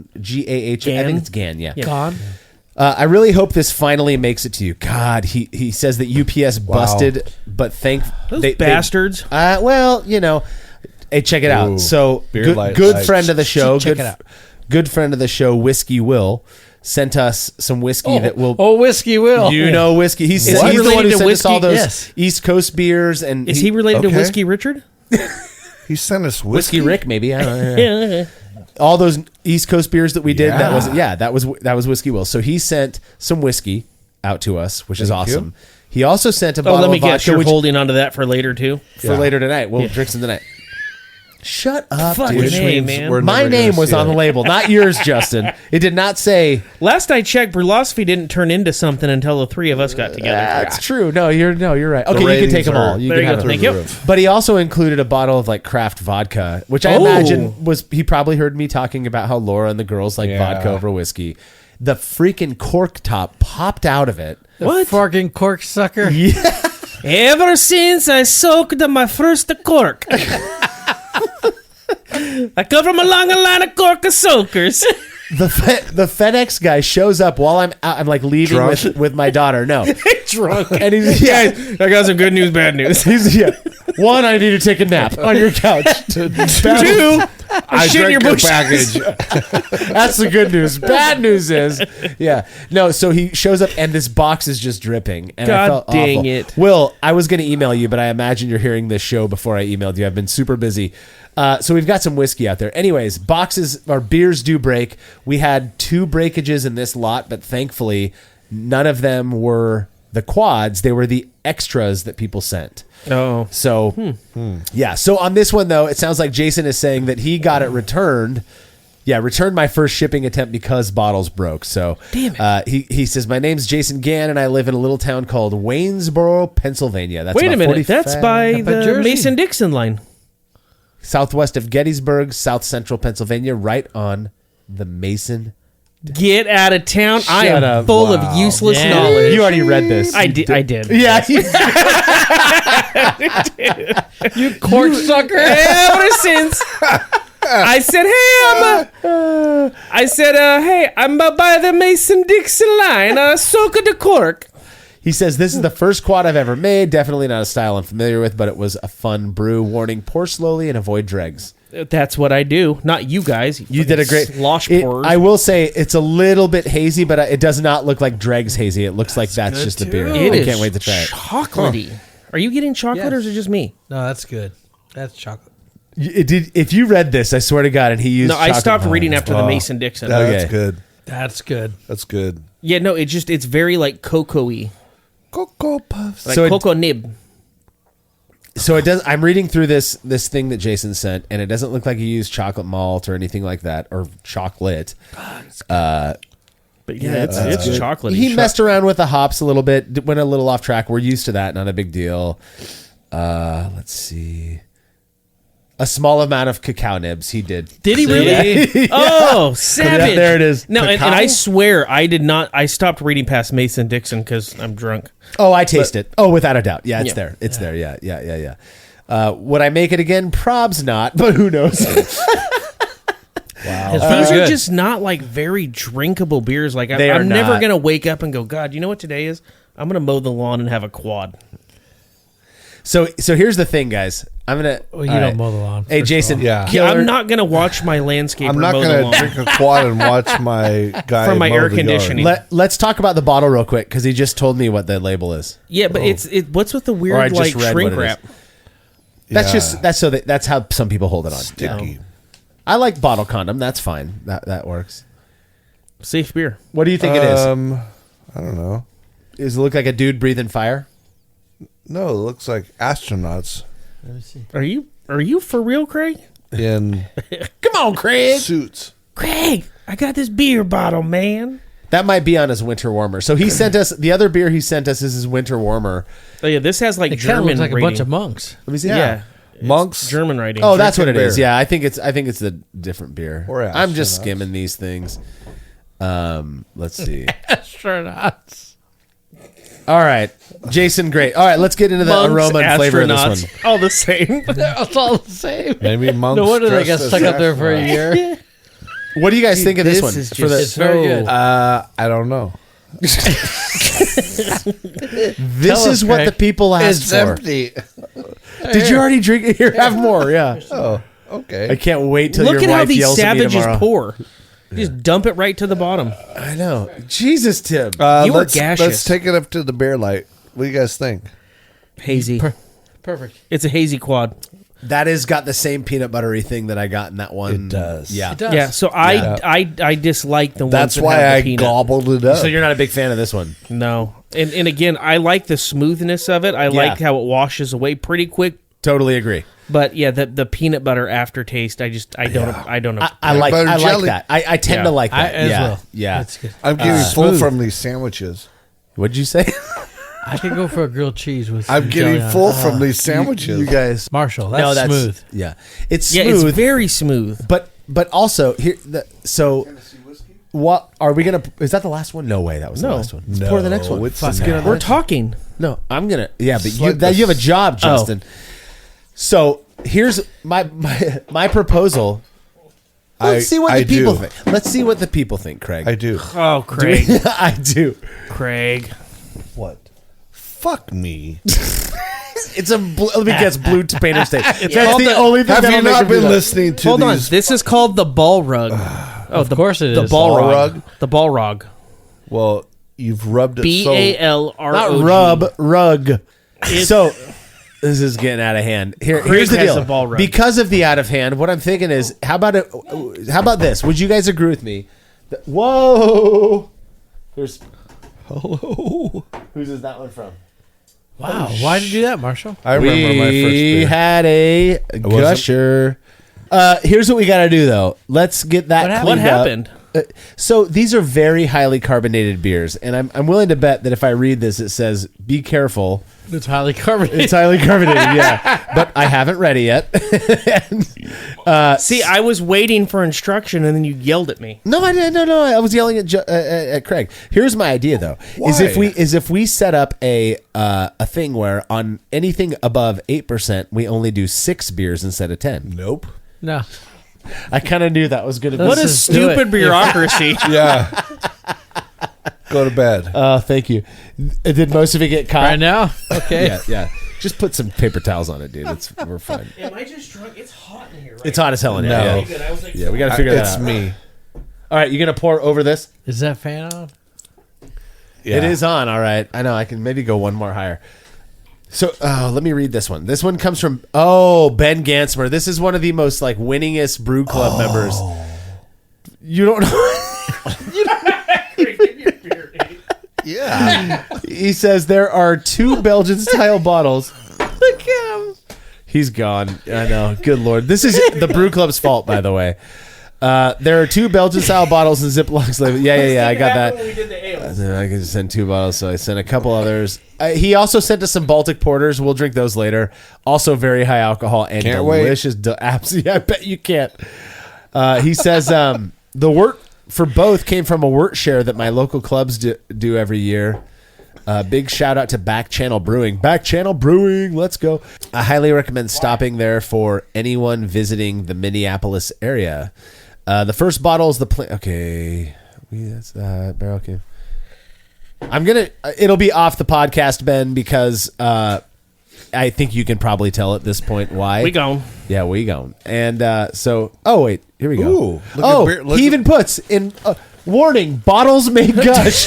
think it's Gan. Yeah. Gan. I really hope this finally makes it to you. God, he says that UPS busted, but those bastards. Well, Hey, check it out. So, good friend of the show, good friend of the show, Whiskey Will, sent us some whiskey that will. Oh, Whiskey Will. You know whiskey. He's the one who sent us all those East Coast beers. And is he related to Whiskey Richard? He sent us whiskey Rick, maybe. I don't know. All those East Coast beers that we did. That was Whiskey Will. So he sent some whiskey out to us, which is awesome. He also sent a bottle of vodka. Let me guess, you're holding onto that for later too. For later tonight. We'll drink some tonight. Shut up, dude. Name, man. My name was on the label, not yours, Justin. It did not say. Last I checked, Brulosophy didn't turn into something until the three of us got together. That's true. No, you're right. Okay, you can take them all. You can have them. Thank you. But he also included a bottle of craft vodka, which I imagine he probably heard me talking about how Laura and the girls like vodka over whiskey. The freaking cork top popped out of it. What? Fucking cork sucker. Yeah. Ever since I soaked my first cork. I come from a long line of cork soakers. The FedEx guy shows up while I'm out. I'm leaving with my daughter. No, drunk, and he's I got some good news, bad news. One, I need to take a nap on your couch. 2, I shit in drank your your bushes. package. That's the good news. Bad news is, yeah, no. So he shows up and this box is just dripping. And I God felt dang awful. it. Will, I was going to email you, but I imagine you're hearing this show before I emailed you. I've been super busy. So we've got some whiskey out there. Anyways, boxes or beers do break. We had 2 breakages in this lot, but thankfully none of them were the quads. They were the extras that people sent. Oh. So, yeah. So on this one, though, it sounds like Jason is saying that he got it returned. Yeah, returned my first shipping attempt because bottles broke. So, Damn it. He says, my name's Jason Gann, and I live in a little town called Waynesboro, Pennsylvania. That's Wait a about minute. That's 45 by the Jersey. Mason-Dixon line. southwest of Gettysburg, south central Pennsylvania, right on the Mason. Get out of town. I Shut am up. full of useless Yeah. knowledge. You already read this. I did. Yeah. You cork sucker. Ever since I said, hey, I'm by the Mason-Dixon line, soak of the cork. He says, this is the first quad I've ever made. Definitely not a style I'm familiar with, but it was a fun brew. Warning, pour slowly and avoid dregs. That's what I do. Not you guys. You did a great slosh it- pourers. I will say it's a little bit hazy, but it does not look like dregs hazy. It looks like that's just a beer. It I is can't wait to try it. chocolatey. Are you getting chocolate or is it just me? No, that's good. That's chocolate. If you read this, I swear to God, and he used No, I chocolate- stopped reading after the Mason-Dixon. That's Okay. good. That's good. That's good. Yeah, no, it's very like cocoa-y. Cocoa Puffs. Like So it- cocoa nib. So it does. I'm reading through this thing that Jason sent, and it doesn't look like he used chocolate malt or anything like that, or chocolate. But yeah, it's chocolatey. He messed around with the hops a little bit, went a little off track. We're used to that, not a big deal. Let's see. A small amount of cacao nibs. He did. Did he really? Oh, savage! There it is. No, and Cacao? I swear I did not. I stopped reading past Mason-Dixon because I'm drunk. Oh, I taste it. Oh, without a doubt. Yeah, it's Yeah. there. It's there. Yeah. Would I make it again? Probs not, but who knows? Wow. These are just not like very drinkable beers. Like They are I'm never not. gonna wake up and go, God, you know what today is? I'm gonna mow the lawn and have a quad. So here's the thing, guys. I'm gonna. Well, you all don't right. mow the lawn. Hey, first of Jason. all. Yeah. Yeah, Killer- I'm not gonna watch my landscaper I'm not mow the going lawn. to drink a quad and watch my guy From my mow air the yard. conditioning. Let's talk about the bottle real quick because he just told me what the label is. Yeah, but what's with the Or I weird just like read shrink what it is. wrap? That's Yeah. that's how some people hold it on. Sticky. I like bottle condom. That's fine. That works. Safe beer. What do you think it is? I don't know. Does it look like a dude breathing fire? No, it looks like astronauts Let me see. Are you for real, Craig? in Come on, Craig. suits. Craig, I got this beer bottle, man. That might be on his winter warmer. So he sent us the other beer he sent us is his winter warmer. Oh yeah, this has like It kind of German looks like rating. a bunch of monks. Let me see. Yeah. Monks. German writing. Oh, that's what it Drinking is. beer. Yeah, I think it's the different beer. Or I'm just astronauts. skimming these things. Let's see. Astronauts. All right, Jason, great. All right, let's get into the Monks, aroma and flavor of this astronauts, one. all the same. It's all the same. Maybe monks. No wonder they got dressed as stuck up there for a astronauts. year. What do you guys think of this This one? is For the- just It's very good. I don't know. this Tell is us, what Craig. the people asked It's for. empty. Did you already drink it? Here, have more. Yeah. Oh, I okay. can't wait till Look your at how wife these yells at me savages tomorrow. pour. Just dump it right to the bottom. I know. Jesus, Tim. You are Let's gaseous. take it up to the beer light. What do you guys think? Hazy. Perfect. It's a hazy quad. That has got the same peanut buttery thing that I got in that one. It does. Yeah. It does. Yeah, so I dislike the ones That's that why have the I peanut. gobbled it up. So you're not a big fan of this one. No. And again, I like the smoothness of it. I like how it washes away pretty quick. Totally agree. But yeah, the peanut butter aftertaste, I don't know. I like butter jelly. that. I tend Yeah. to like that. I as yeah. well. Yeah. It's good. I'm getting full smooth. from these sandwiches. What'd you say? I could go for a grilled cheese with. I'm some getting jelly on full it. from these sandwiches. guys. Marshall, that's smooth. Yeah. It's yeah, smooth. it's very smooth. but also here so what are we gonna is that the last one? No way, that was the No. last one. Let's pour the next one. it's Let's the get on the We're next talking. one. No, I'm gonna but It's you like that this- you have a job, Justin. So here's my proposal. Let's see what I the people do. think. Let's see what the people think, Craig. I do. Oh, Craig. I do. Craig. What? Fuck me. Let me guess, blue painter's tape. That's called the only thing Have that'll you make not it do been that. listening to Hold on. these? This is called the ball rug. Of course it The is. ball Ball rug. rug? The ball rug. Well, you've rubbed it so... BALROG. Rug. So this is getting out of hand. Here's the has deal. a ball rug. Because of the out of hand, what I'm thinking is, how about this? Would you guys agree with me? Whoa. There's. Hello. Whose is that one from? Wow. Why did you do that, Marshall? I remember my first We beer. had a gusher. Here's what we got to do, though. Let's get that What cleaned up. happened? So these are very highly carbonated beers, and I'm willing to bet that if I read this, it says, "Be careful." It's highly carbonated. It's highly carbonated, yeah. But I haven't read it yet. See, I was waiting for instruction, and then you yelled at me. No, I didn't. No. I was yelling at Craig. Here's my idea, though: is if we set up a thing where on anything above 8%, we only do 6 beers instead of 10. Nope. No. I kind of knew that was going to be. What a Let's do it. stupid bureaucracy. Yeah. Go to bed. Thank you. Did most of it get caught? Right now? Okay. Yeah. Just put some paper towels on it, dude. We're fine. Am I just drunk? It's hot in here. Right? It's hot as hell in here. No. Yeah. Good. I was like, Yeah, we got to figure that It's out. me. All right, you gonna pour over this? Is that fan on? Yeah. It is on. All right. I know. I can maybe go one more higher. So let me read this one. This one comes from Ben Gansmer. This is one of the most like winningest brew club members. You don't know. Yeah. He says there are 2 Belgian style bottles. Look at him. He's gone. I know. Good Lord. This is the brew club's fault, by the way. There are 2 Belgian style bottles in Ziplocs. Yeah. I got that. When we did the ale. I can just send 2 bottles, so I sent a couple others. He also sent us some Baltic porters. We'll drink those later. Also very high alcohol and Can't wait. delicious. Absolutely, I bet you can't. He says the wort for both came from a wort share that my local clubs do every year. Big shout out to Back Channel Brewing. Back Channel Brewing, let's go. I highly recommend stopping there for anyone visiting the Minneapolis area. The first bottle is the okay. That's that barrel came. It'll be off the podcast, Ben, because I think you can probably tell at this point why. We gone. Yeah, we gone. And oh wait, here we go. Ooh, look at beer- look he at- even puts in warning: bottles may gush.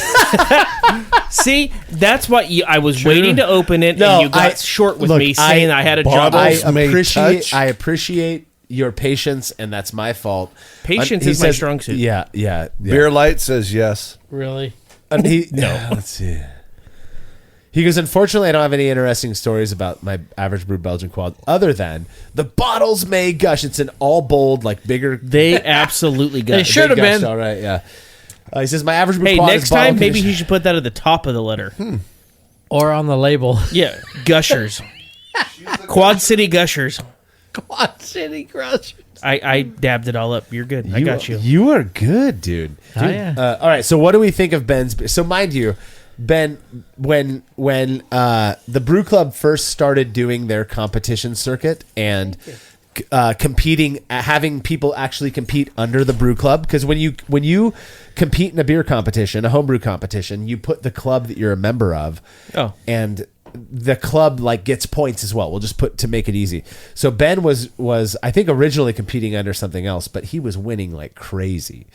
See, that's what I was waiting to open it, and you got short with me saying I had a job. Bottles may touch. I appreciate your patience, and that's my fault. Patience He is my says- strong suit. Yeah. Beer Light says yes. Really? And let's see. He goes, unfortunately, I don't have any interesting stories about my average brew Belgian quad other than the bottles may gush. It's an all bold, like bigger. They absolutely got They it. should have been. All right, yeah. He says, my average brew Hey, quad next is bottle time, maybe conditioned." he should put that at the top of the letter. Or on the label. Yeah, Gushers. Quad City Gushers. Quad City Crush. I dabbed it all up. You're good. I got you. You are good, dude. Oh, yeah. All right, so what do we think of Ben's? So mind you, Ben, when the Brew Club first started doing their competition circuit and competing, having people actually compete under the Brew Club, because when you compete in a beer competition, a homebrew competition, you put the club that you're a member of, and the club like gets points as well. We'll just put to make it easy. So Ben was I think originally competing under something else, but he was winning like crazy.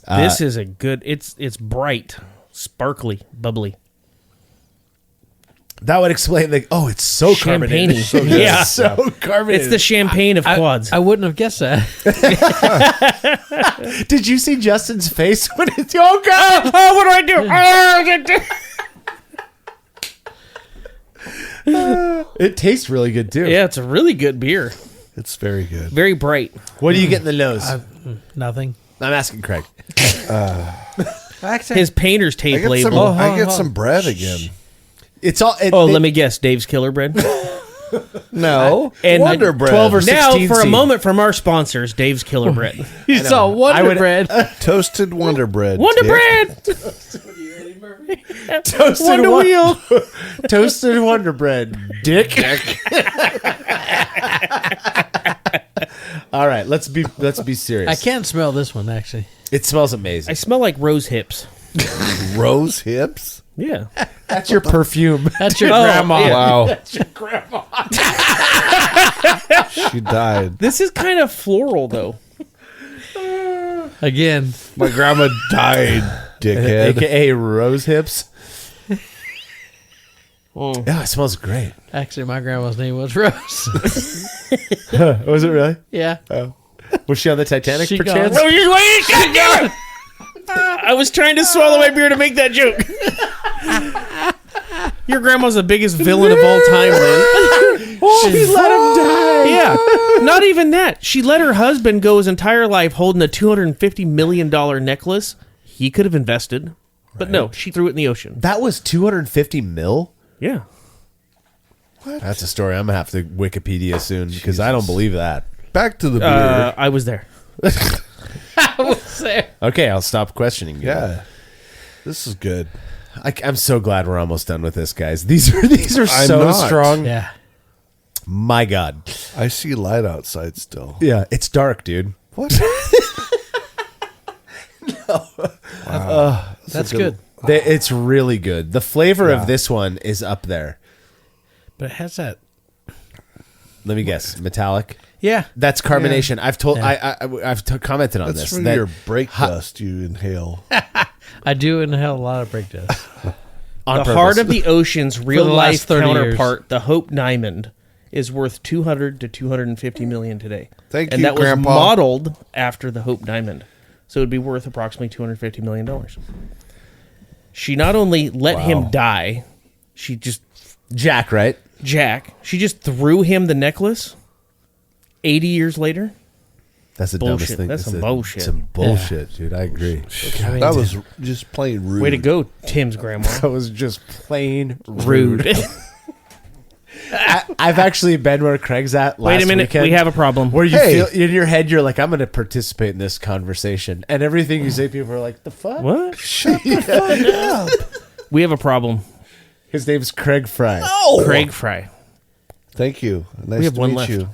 This is a good. It's bright, sparkly, bubbly. That would explain it's so carbonated. Champagne-y. So good. Yeah. So carbonated. It's the champagne of quads. I wouldn't have guessed that. Did you see Justin's face when it's what do I do? It tastes really good too. Yeah, it's a really good beer. It's very good. Very bright. What do you get in the nose? Nothing. I'm asking Craig. His painter's tape label. I get some bread again. It's all. Let me guess. Dave's Killer Bread. No. And Wonder Bread. 12 or now, 16 for a seed. moment from our sponsors, Dave's Killer Bread. You saw Wonder Bread. Toasted Wonder Bread. Wonder Dick. Bread. Toasted Wonder Wheel. Toasted Wonder Bread. Dick. All right, let's be serious. I can't smell this one, actually. It smells amazing. I smell like rose hips. Rose hips. Yeah. That's your perfume. That's your Oh, grandma. yeah. Wow. That's your grandma. She died. This is kind of floral, though. Again, My grandma died, dickhead. AKA rose hips. Yeah, it smells great. actually, my grandma's name was Rose. Was it really? Yeah. Was she on the Titanic, She perchance? gone. I was trying to swallow my beer to make that joke. Your grandma's the biggest villain of all time, then. She let him die. Yeah. Not even that. She let her husband go his entire life holding a $250 million necklace he could have invested. But no, she threw it in the ocean. That was 250 mil? Yeah. That's a story I'm going to have to Wikipedia soon because I don't believe that. Back to the beer. I was there. Okay, I'll stop questioning you. Yeah. This is good. I'm so glad we're almost done with this, guys. These are I'm so not. strong. Yeah. My God. I see light outside still. Yeah, it's dark, dude. What? That's good. It's really good. The flavor of this one is up there. But it has that. Let me guess. Metallic? Yeah. That's carbonation. I've told Yeah. I've commented on That's this. from that your brake dust you inhale. I do inhale a lot of brake dust. on The purpose. heart of the ocean's real the life last 30 counterpart, the Hope Diamond, is worth $200 to $250 million today. Thank and you, that Grandpa. was modeled after the Hope Diamond, so it would be worth approximately $250 million. She not only let him die, she just Jack, right? she just threw him the necklace. 80 years later, That's the Bullshit. dumbest thing. That's some bullshit. Some bullshit, dude. I agree. That was just plain rude. way to go, Tim's grandma. That was just plain Rude. I've actually been where Craig's at last Wait a minute, weekend, we have a problem. where you Hey. feel in your head you're like, I'm going to participate in this conversation, and everything you say, people are like, the fuck? What? Shut the fuck up. We have a problem. His name's Craig Fry. Craig Fry. Thank you. Nice We have to one meet left. you.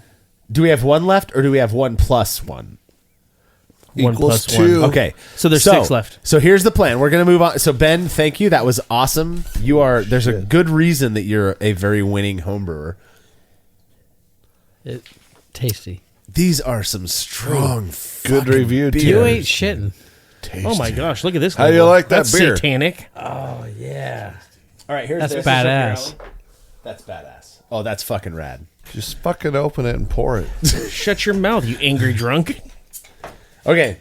Do we have one left, or do we have 1 plus 1? One Equals plus one. 2. Okay, So there's 6 left. So here's the plan. We're gonna move on. So Ben, thank you. That was awesome. You are. There's a good reason that you're a very winning homebrewer. Tasty. These are some strong, Good review, beers. You too. ain't shitting. Oh my gosh, look at this. How do you label. like that That's beer? satanic. Oh, yeah. All right, here's That's this. badass. That's badass. Oh, that's fucking rad. Just fucking open it and pour it. Shut your mouth, you angry drunk. Okay.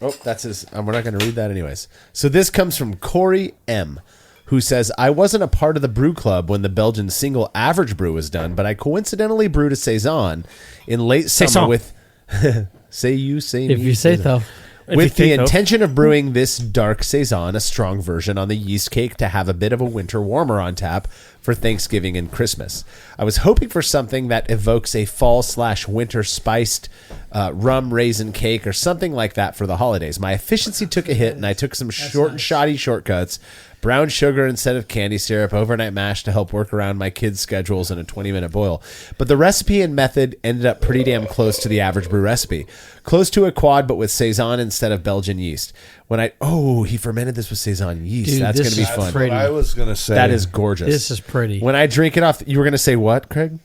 Oh, that's his. We're not going to read that anyways. So this comes from Corey M, who says, I wasn't a part of the brew club when the Belgian single AvgBrü was done, but I coincidentally brewed a Saison in late summer Saison. with... say you, say If me. you say Saison. so. With the think so. intention of brewing this dark Saison, a strong version on the yeast cake to have a bit of a winter warmer on tap for Thanksgiving and Christmas. I was hoping for something that evokes a fall/winter spiced rum raisin cake or something like that for the holidays. My efficiency took a hit, and I took some shoddy shortcuts. Brown sugar instead of candy syrup, overnight mash to help work around my kids' schedules, and a 20-minute boil. But the recipe and method ended up pretty damn close to the AvgBrü recipe. Close to a quad, but with Saison instead of Belgian yeast. He fermented this with Saison yeast. Dude, That's this going to be is fun. pretty. I was going to say. That is gorgeous. This is pretty. When I drink it off, you were going to say what, Craig?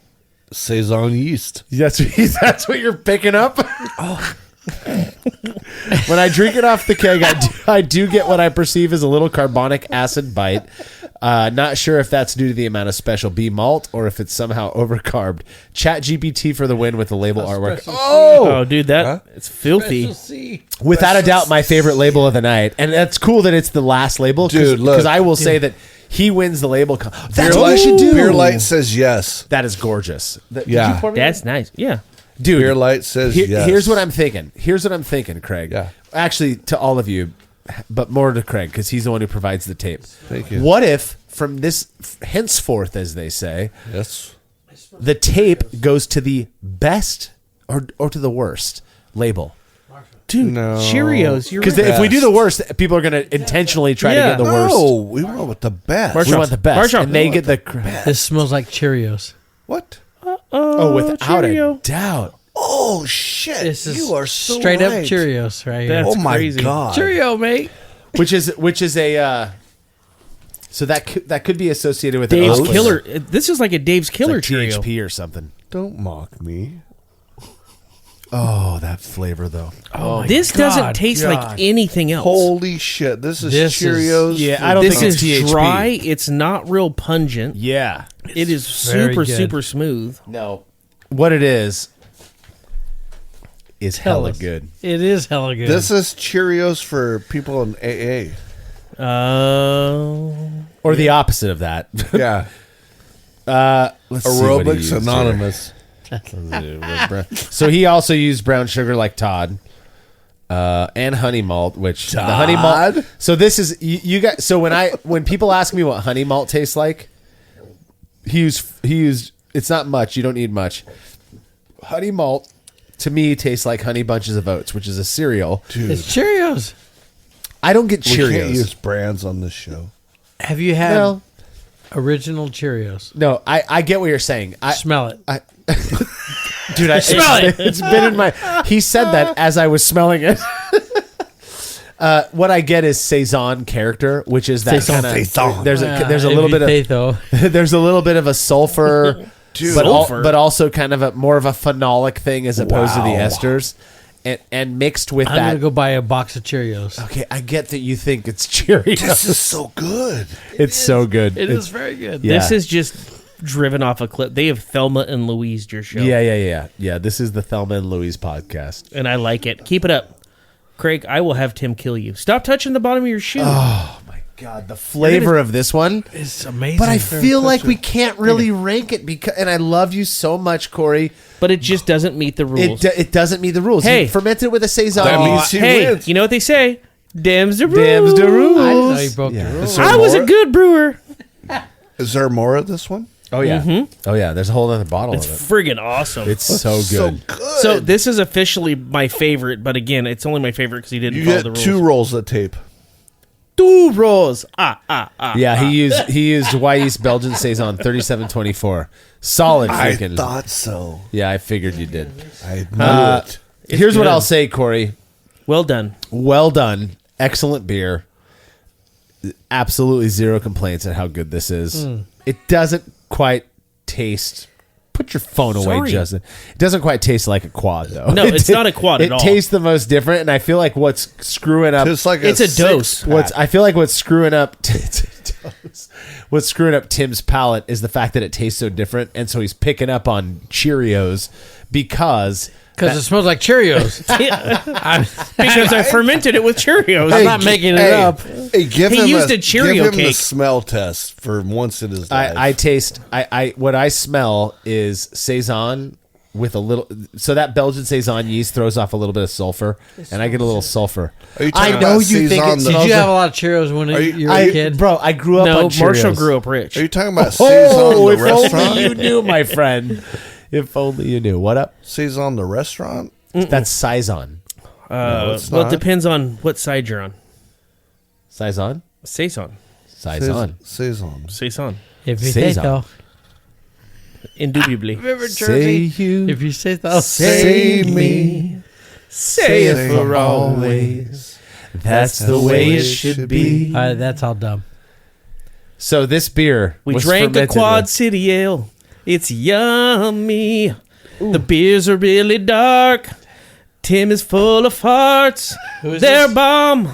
Saison yeast. That's what you're picking up? When I drink it off the keg, I do get what I perceive as a little carbonic acid bite. Not sure if that's due to the amount of special B malt or if it's somehow overcarbed. Chat GPT for the win with the label artwork. Oh, dude, it's filthy. Without a doubt, my favorite label of the night. And that's cool that it's the last label. Dude, look. Because I will say that he wins the label. That's what we should do. Beer Light says yes. That is gorgeous. Did Yeah. you pour me That's nice. Yeah. Dude, Beer Light says yes. Here's what I'm thinking. Craig. Yeah. Actually, to all of you, but more to Craig because he's the one who provides the tape. Thank you. What if, from this henceforth, as they say, Yes. the tape goes to the best or to the worst label? Dude, No. Cheerios. You're Because right. if we do the worst, people are going to intentionally try to get the worst. No, we went with the best. We want the best, Marshall. and they get the This smells like Cheerios. What? without Cheerio. a doubt. Oh, shit. This is you are so straight up right. Cheerios right here. That's Oh, my crazy. God. Cheerio, mate. Which is a So that could be associated with Dave's an Killer. This is like a Dave's Killer It's like Cheerio. THP or something. Don't mock me. Oh, that flavor though. This doesn't taste like anything else. Holy shit! This is This Cheerios. Yeah, I don't This think is it's THP. dry. It's not real pungent. Yeah. It is very super, good. super smooth. No. What it is hella us. good. It is hella good. This is Cheerios for people in AA. Or the opposite of that. Yeah, Let's see what he Aerobics used here. Anonymous. So he also used brown sugar like Todd, and honey malt, which the honey malt. So this is you got. So when people ask me what honey malt tastes like, he used. It's not much. You don't need much. Honey malt to me tastes like Honey Bunches of Oats, which is a cereal. Dude, It's Cheerios. I don't get we can't Cheerios. use brands on this show. Have you had No. original Cheerios? No, I get what you're saying. Smell it. Dude, I Smell it. It's been in my. He said that as I was smelling it. What I get is saison character, which is that kind of. There's a little bit of there's a little bit of a sulfur, Sulfur? but also kind of a more of a phenolic thing as opposed to the esters, and mixed with I'm that. gonna go buy a box of Cheerios. Okay, I get that you think it's Cheerios. This is so good. It's so good. It is very good. Yeah. This is just driven off a clip. They have Thelma and Louise, your show. Yeah. This is the Thelma and Louise podcast. And I like it. Keep it up. Craig, I will have Tim kill you. Stop touching the bottom of your shoe. Oh my god, the flavor of this one. It's amazing. But I feel like we can't really rank it because, and I love you so much, Corey. But it just doesn't meet the rules. It doesn't meet the rules. Hey. You ferment it with a saison. That means he hey, wins. you know what they say? Damn's the rules. Damn's the rules. I didn't know you broke Yeah. the rules. Is there I was a more? good brewer. Is there more of this one? Oh yeah. Oh yeah. There's a whole other bottle It's of it. friggin' awesome. It's so good. So this is officially my favorite, but again, it's only my favorite because he didn't You follow get the rules. 2 rolls of tape. 2 rolls. Yeah, he used White East Belgian Saison 3724. Solid I freaking. thought so. Yeah, I figured you did. I knew it. Here's what good. I'll say, Corey. Well done. Well done. Excellent beer. Absolutely zero complaints at how good this is. It doesn't quite taste. Put your phone away, Sorry. Justin. It doesn't quite taste like a quad, though. No, it's not a quad at all. It tastes the most different, and I feel like what's screwing up. It's like It's a six dose. pack. I feel like what's screwing up. What's screwing up Tim's palate is the fact that it tastes so different, and so he's picking up on Cheerios because. Because it smells like Cheerios. Because I fermented it with Cheerios. I'm not making it up. Hey, give He him used a Cheerio give him the cake. smell test for once in his life. I taste. What I smell is saison with a little. So that Belgian saison yeast throws off a little bit of sulfur, and I get a little sulfur. Are you talking I know about you think Saison it the- Did you have a lot of Cheerios when you were a kid? Bro, I grew up No, on Cheerios. Marshall grew up rich. Are you talking about Oh, Saison if the restaurant? only you knew, my friend. If only you knew. What up? Saison the restaurant? That's saison. it's Well, it not. depends on what side you're on. Saison. Saison. Saison. Saison. Saison. If you say Saison. so. Indubitably. Say you. If you say so. Say me. Say it for always. That's the way it should be. That's all dumb. So this beer We was drank a fermented Quad with- City Ale. It's yummy. The beers are really dark. Tim is full of farts. is They're this? bomb.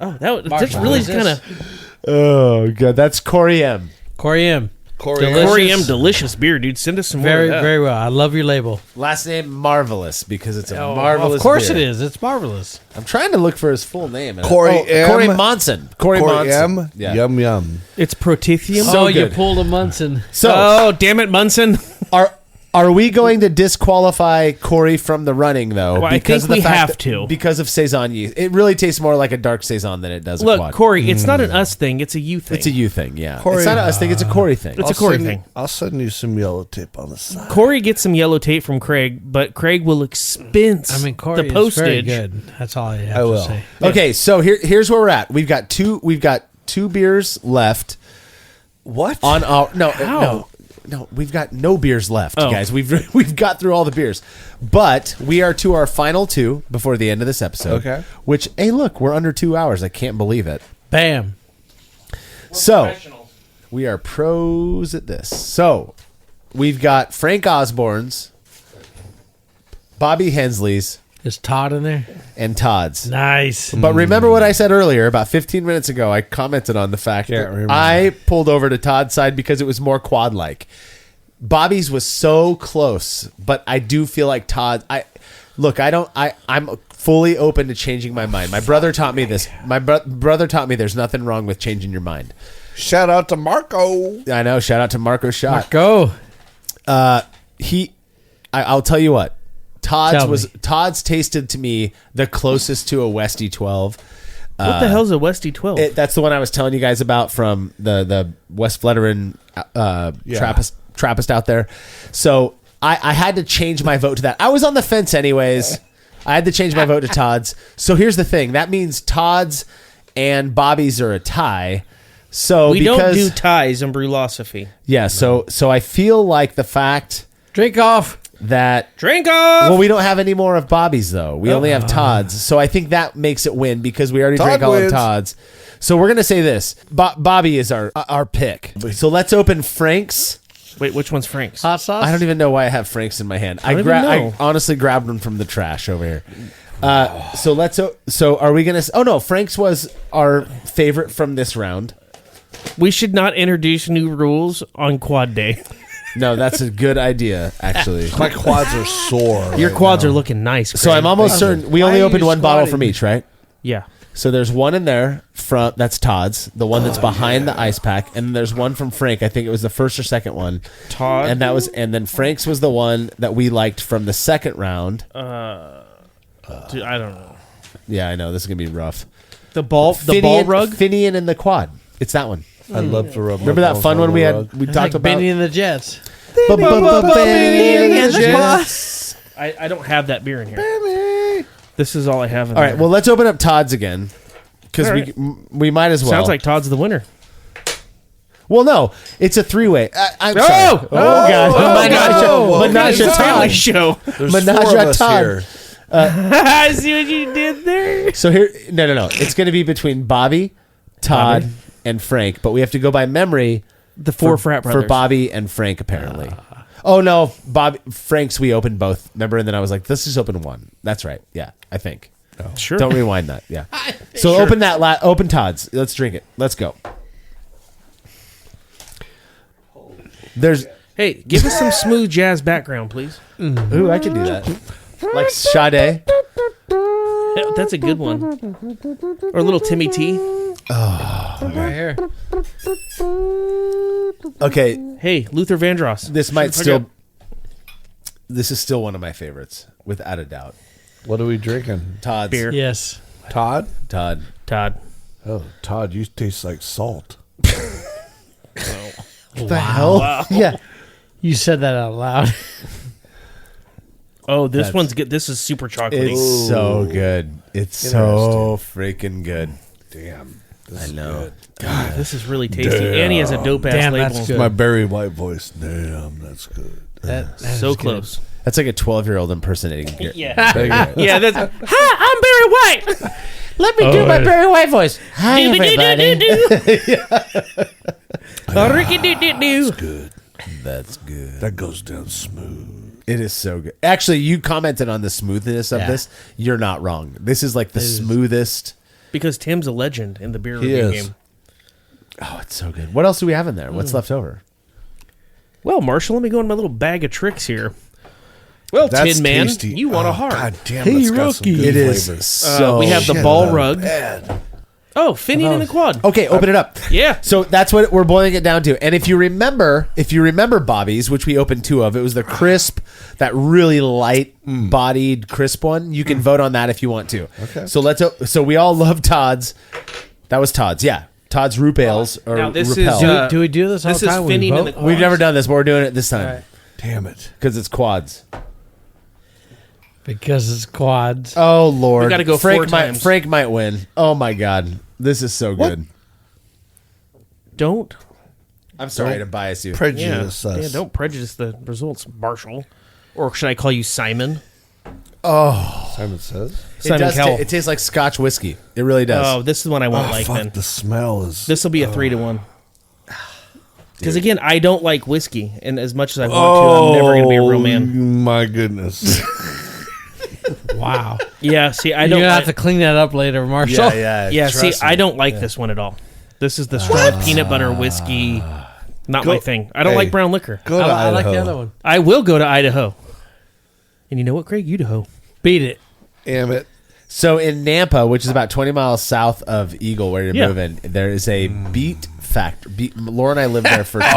Oh, that's really Who's kind this? of Oh god, that's Corey M. Corey M. delicious. Corey M. Delicious beer, dude. Send us some Very, more. of that. very well. I love your label. Last name Marvelous because it's a marvelous. Of course beer. it is. It's marvelous. I'm trying to look for his full name. and- Corey M. Corey Monson. Corey Monson. M. Yeah. Yum yum. It's Protithium. So you good. pulled a Munson. So Oh, damn it, Munson. are we going to disqualify Corey from the running though? Well, I think we have to. because of saison yeast. It really tastes more like a dark saison than it does a Look, quad. Corey, it's not an us thing. It's a you thing. It's a you thing, yeah. Corey- it's not a us thing. It's a Corey thing. It's a Corey thing. I'll send you some yellow tape on the side. Corey gets some yellow tape from Craig, but Craig will expense I mean, Corey the is postage. very good. That's all I have I to will. say. Okay, so here's where we're at. We've got two beers left What? on our no, we've got no beers left, Oh. guys. We've got through all the beers. But we are to our final 2 before the end of this episode. Okay. Which, hey, look, we're under 2 hours. I can't believe it. Bam. So we are pros at this. So we've got Frank Osborne's, Bobby Hensley's, Is Todd in there? and Todd's. Nice. But remember what I said earlier, about 15 minutes ago, I commented on the fact Can't that remember. I pulled over to Todd's side because it was more quad-like. Bobby's was so close, but I do feel like Todd. I'm fully open to changing my mind. My brother taught me this. My brother taught me there's nothing wrong with changing your mind. Shout out to Marco. I know. Shout out to Marco Schott. Go. I'll tell you what. Tell me. Todd's tasted to me the closest to a Westy 12. What the hell's a Westy 12? That's the one I was telling you guys about from the West Fletterin Trappist out there. So I had to change my vote to that. I was on the fence anyways. I had to change my vote to Todd's. So here's the thing. That means Todd's and Bobby's are a tie. So we don't do ties in Brulosophy. Yeah, so I feel like the fact Drink off. that Drink off! well, we don't have any more of Bobby's though. We only have Todd's. So I think that makes it win because we already Todd drank all wins. of Todd's. So we're gonna say this: Bobby is our pick. So let's open Frank's. Wait, which one's Frank's? Hot sauce. I don't even know why I have Frank's in my hand. I don't even know. I honestly grabbed one from the trash over here. So are we gonna? Oh no, Frank's was our favorite from this round. We should not introduce new rules on quad day. No, that's a good idea, actually. My quads are sore. Your right quads now. are looking nice. So Craig. I'm almost certain we Why only are opened you one bottle squatting? from each, right? Yeah. So there's one in there from that's Todd's, the one that's behind the ice pack, and then there's one from Frank. I think it was the first or second one. Todd. And then Frank's was the one that we liked from the second round. Dude, I don't know. Yeah, I know this is gonna be rough. The ball rug. Finian and the quad. It's that one. I'd love to rub. my Remember that balls fun on one the we rug. had? We It's talked like about. Benny and the Jets. Benny and the Jets. I don't have that beer in here. This is all I have in All there. right, well let's open up Todd's again because All right. we might as well. Sounds like Todd's the winner. Well, no, it's a three-way. I'm Oh! sorry. Oh, God. Menage a Family Todd. show. There's Menage four a of us Todd. here. I see what you did there. So here, no. It's going to be between Bobby, Todd, and Frank, but we have to go by memory. The four frat brothers. For Bobby and Frank, apparently. Oh, no. Frank's, we opened both. Remember? And then I was like, let's just open one. That's right. Yeah, I think. Sure. Don't rewind that. Yeah. So open that. Open Todd's. Let's drink it. Let's go. There's. Hey, give us some smooth jazz background, please. Ooh, I can do that. Like Sade. Yeah, that's a good one. Or a little Timmy T. Right here. Okay, Hey, Luther Vandross. this might Fuck still. up. This is still one of my favorites, without a doubt. What are we drinking? Todd's. Beer. Yes. Todd? Todd. Todd. Oh, Todd, you taste like salt. What the hell? Yeah. You said that out loud. Oh, this That's- one's good. This is super chocolatey. It's so good. It's so freaking good. Damn. I know. God, this is really tasty. And he has a dope ass Damn, label. that's good. My Barry White voice. Damn, that's good. That So is good. close. That's like a 12-year-old impersonating. Yeah. Thank you. Yeah, that's. Hi, I'm Barry White. Let me do my Barry White voice. Hi, everybody. Ricky-doo-doo-doo. Good. That's good. That goes down smooth. It is so good. Actually, you commented on the smoothness of Yeah. this. You're not wrong. This is like the smoothest. Because Tim's a legend in the beer He review is. game. Oh, it's so good. What else do we have in there? What's left over? Well, Marshall, let me go in my little bag of tricks here. Well, That's Tin Man, tasty. you want a heart. God damn, Hey, that's got some Rocky. good It is flavor. so. We have the Shit, ball not rug. bad. Oh, Finian in the quad. Okay, open it up. Yeah. So that's what we're boiling it down to. And if you remember Bobby's, which we opened two of, it was the crisp, that really light-bodied crisp one. You can vote on that if you want to. Okay. So we all love Todd's. That was Todd's. Yeah, Todd's Roop Ales or Now this Rappel. is Do we do this all this the is time when we Finian in vote? the quad. We've never done this, but we're doing it this time Right. Damn it. because it's quads. Because it's quads. Oh Lord, We gotta go Frank 4 might, times. Frank might win. Oh my God, this is so good. Don't. I'm sorry to bias you. Prejudice Yeah, us. don't prejudice the results, Marshall. Or should I call you Simon? Simon Says. It tastes like Scotch whiskey. It really does. Oh, this is one I won't like Fuck, then. the smell is... This will be a 3-1. Because again, I don't like whiskey, and as much as I want to, I'm never going to be a real man. My goodness. Wow. Yeah, see, I You're don't. going to have to clean that up later, Marshall. Yeah, see, I don't like this one at all. This is the strong peanut butter whiskey. Not my thing. I don't like brown liquor. Go to I like Idaho. the other one. I will go to Idaho. And you know what, Craig? Idaho. Beat it. Damn it. So in Nampa, which is about 20 miles south of Eagle, where you're Yeah. moving, there is a beet factory. Laura and I lived there for 2 years.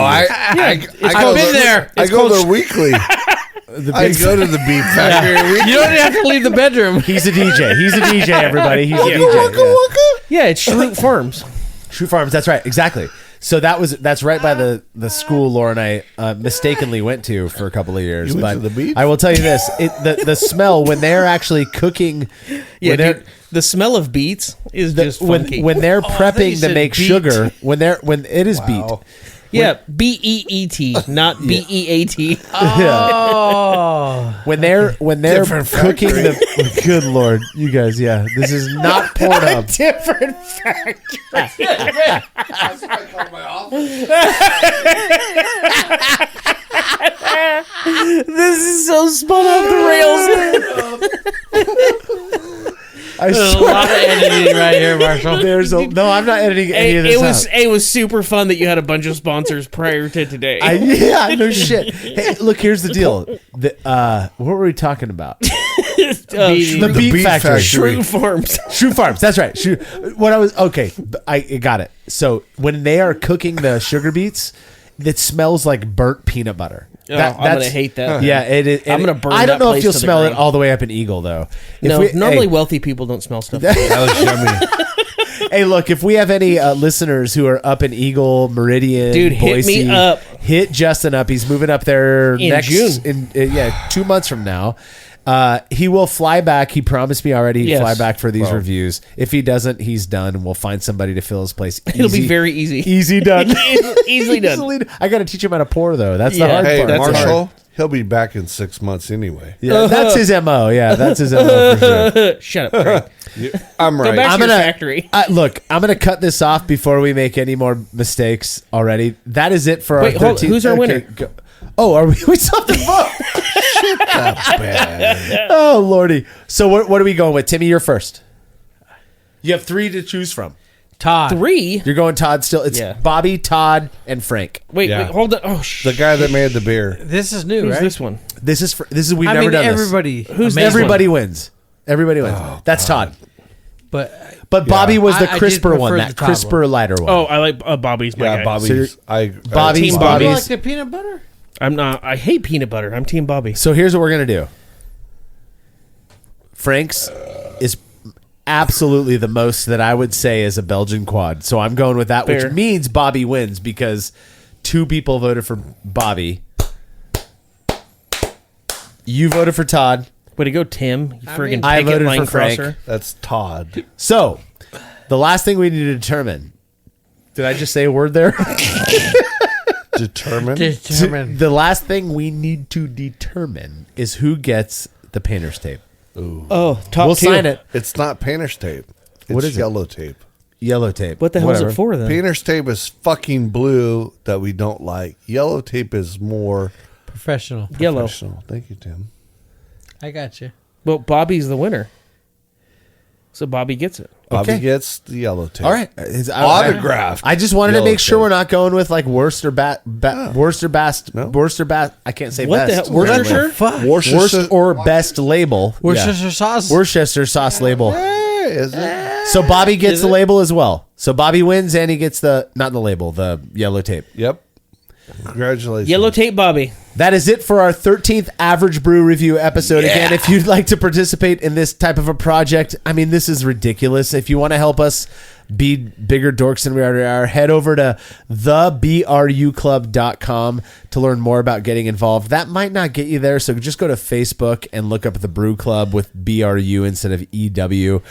I've been there. I go there weekly. I go to the beef factory weekly. You don't even have to leave the bedroom. He's a DJ. He's a DJ, everybody. He's a DJ. Yeah, it's Schrute Farms. True Farms. That's right. Exactly. So that's right by the school Laura and I mistakenly went to for a couple of years. You went but to the beach? I will tell you this: the smell when they're actually cooking, Yeah, when they're dude, the smell of beets is just funky. when they're I thought you prepping to said make beet. sugar, when it is beet. yeah, BEET, not BEAT. Oh. When they're Different cooking the good lord, you guys, yeah, this is not Pornhub. Different factory. This is so spun off the rails. I There's a swear, lot of editing right here, Marshall. no, I'm not editing any of this. It was super fun that you had a bunch of sponsors prior to today. Yeah, no shit. Hey, look, here's the deal. What were we talking about? The beet factory. Schrute Farms. Schrute Farms. That's right. I got it. So when they are cooking the sugar beets, it smells like burnt peanut butter. I'm gonna hate that. Yeah, it is. I'm gonna burn I don't that know if place you'll to the smell it ground. all the way up in Eagle though. Normally wealthy people don't smell stuff. That was yummy. Hey, look, if we have any listeners who are up in Eagle, Meridian, Dude, hit Boise, me up. Hit Justin up. He's moving up there In next June. 2 months from now. He will fly back. He promised me already he'd Yes. fly back for these reviews. If he doesn't, he's done, and we'll find somebody to fill his place. It'll be very easy. Easy done. Easily done. I got to teach him how to pour, though. That's the Yeah. hard Hey, part. Marshall, he'll be back in 6 months anyway. Yeah, that's his MO. Yeah, that's his MO for sure. Shut up, Craig. I'm right. Go back I'm to your gonna- factory. Look, I'm going to cut this off before we make any more mistakes already. That is it for Wait, our hold- 13th. who's our winner? Go. Oh, are we still have to vote? Oh, Lordy. So what are we going with? Timmy, you're first. You have 3 to choose from. Todd. 3? You're going Todd still. It's Yeah. Bobby, Todd, and Frank. Wait, Yeah. hold on. Oh, The guy that made the beer. This is new, Who's right? this one? This is we've I never mean, done everybody. Who's this. this Everybody wins. Everybody wins. That's Todd. But Bobby was the I did crisper one, prefer that the Todd crisper one. lighter one. Oh, I like Bobby's my Yeah, guy. Bobby's. Bobby's Team you Bobby's. like the peanut butter? I'm not. I hate peanut butter. I'm Team Bobby. So here's what we're gonna do. Frank's is absolutely the most that I would say is a Belgian quad. So I'm going with that, Fair. which means Bobby wins because 2 people voted for Bobby. You voted for Todd. Way to go, Tim. You friggin' I picket voted line for Frank. crosser. That's Todd. So the last thing we need to determine. Did I just say a word there? Determined. Determined. The last thing we need to determine is who gets the painter's tape. Oh, top We'll two. sign it. It's not painter's tape. It's What is it? yellow tape. Yellow tape. What the hell is Whatever. it for then? Painter's tape is fucking blue that we don't like. Yellow tape is more Professional. Yellow. professional. Thank you, Tim. I got you. Well, Bobby's the winner. So Bobby gets it. Bobby Okay. gets the yellow tape. All right. Autographed. I just wanted to yellow make sure tape. we're not going with like Worcester Worcester best. No. Worcester best. I can't say What the best. hell? Worcestershire? Fuck. Worcester or best label. Worcestershire Yeah. sauce. Worcester sauce label. Hey, is it? So Bobby gets the label as well. So Bobby wins and he gets not the label, the yellow tape. Yep. Congratulations. Yellow tape, Bobby. That is it for our 13th Average Brew Review episode. Again, if you'd like to participate in this type of a project, I mean, this is ridiculous. If you want to help us be bigger dorks than we already are, head over to thebruclub.com to learn more about getting involved. That might not get you there, so just go to Facebook and look up the Brew Club with BRU instead of EW.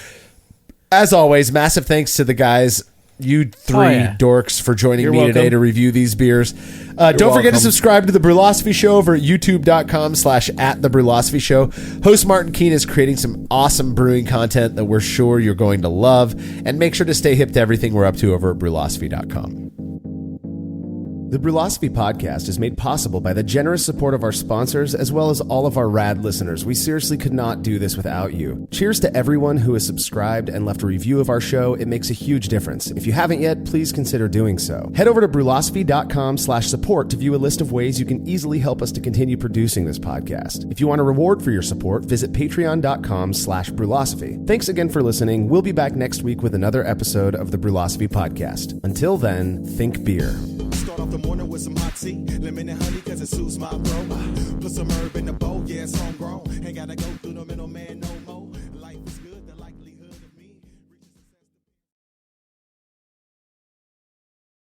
As always, massive thanks to the guys you three yeah. dorks for joining You're me today welcome. to review these beers. Don't forget to welcome. subscribe to the Brulosophy Show over at youtube.com/@thebrulosophy Show. Host Martin Keene is creating some awesome brewing content that we're sure you're going to love. And make sure to stay hip to everything we're up to over at brulosophy.com. The Brulosophy Podcast is made possible by the generous support of our sponsors as well as all of our rad listeners. We seriously could not do this without you. Cheers to everyone who has subscribed and left a review of our show. It makes a huge difference. If you haven't yet, please consider doing so. Head over to brulosophy.com/support to view a list of ways you can easily help us to continue producing this podcast. If you want a reward for your support, visit patreon.com/brulosophy. Thanks again for listening. We'll be back next week with another episode of the Brulosophy Podcast. Until then, think beer. Start off the morning with some hot tea, lemon and honey, cause it suits my bro. Put some herb in the bowl, yeah, it's homegrown. Ain't gotta go through the middleman no more.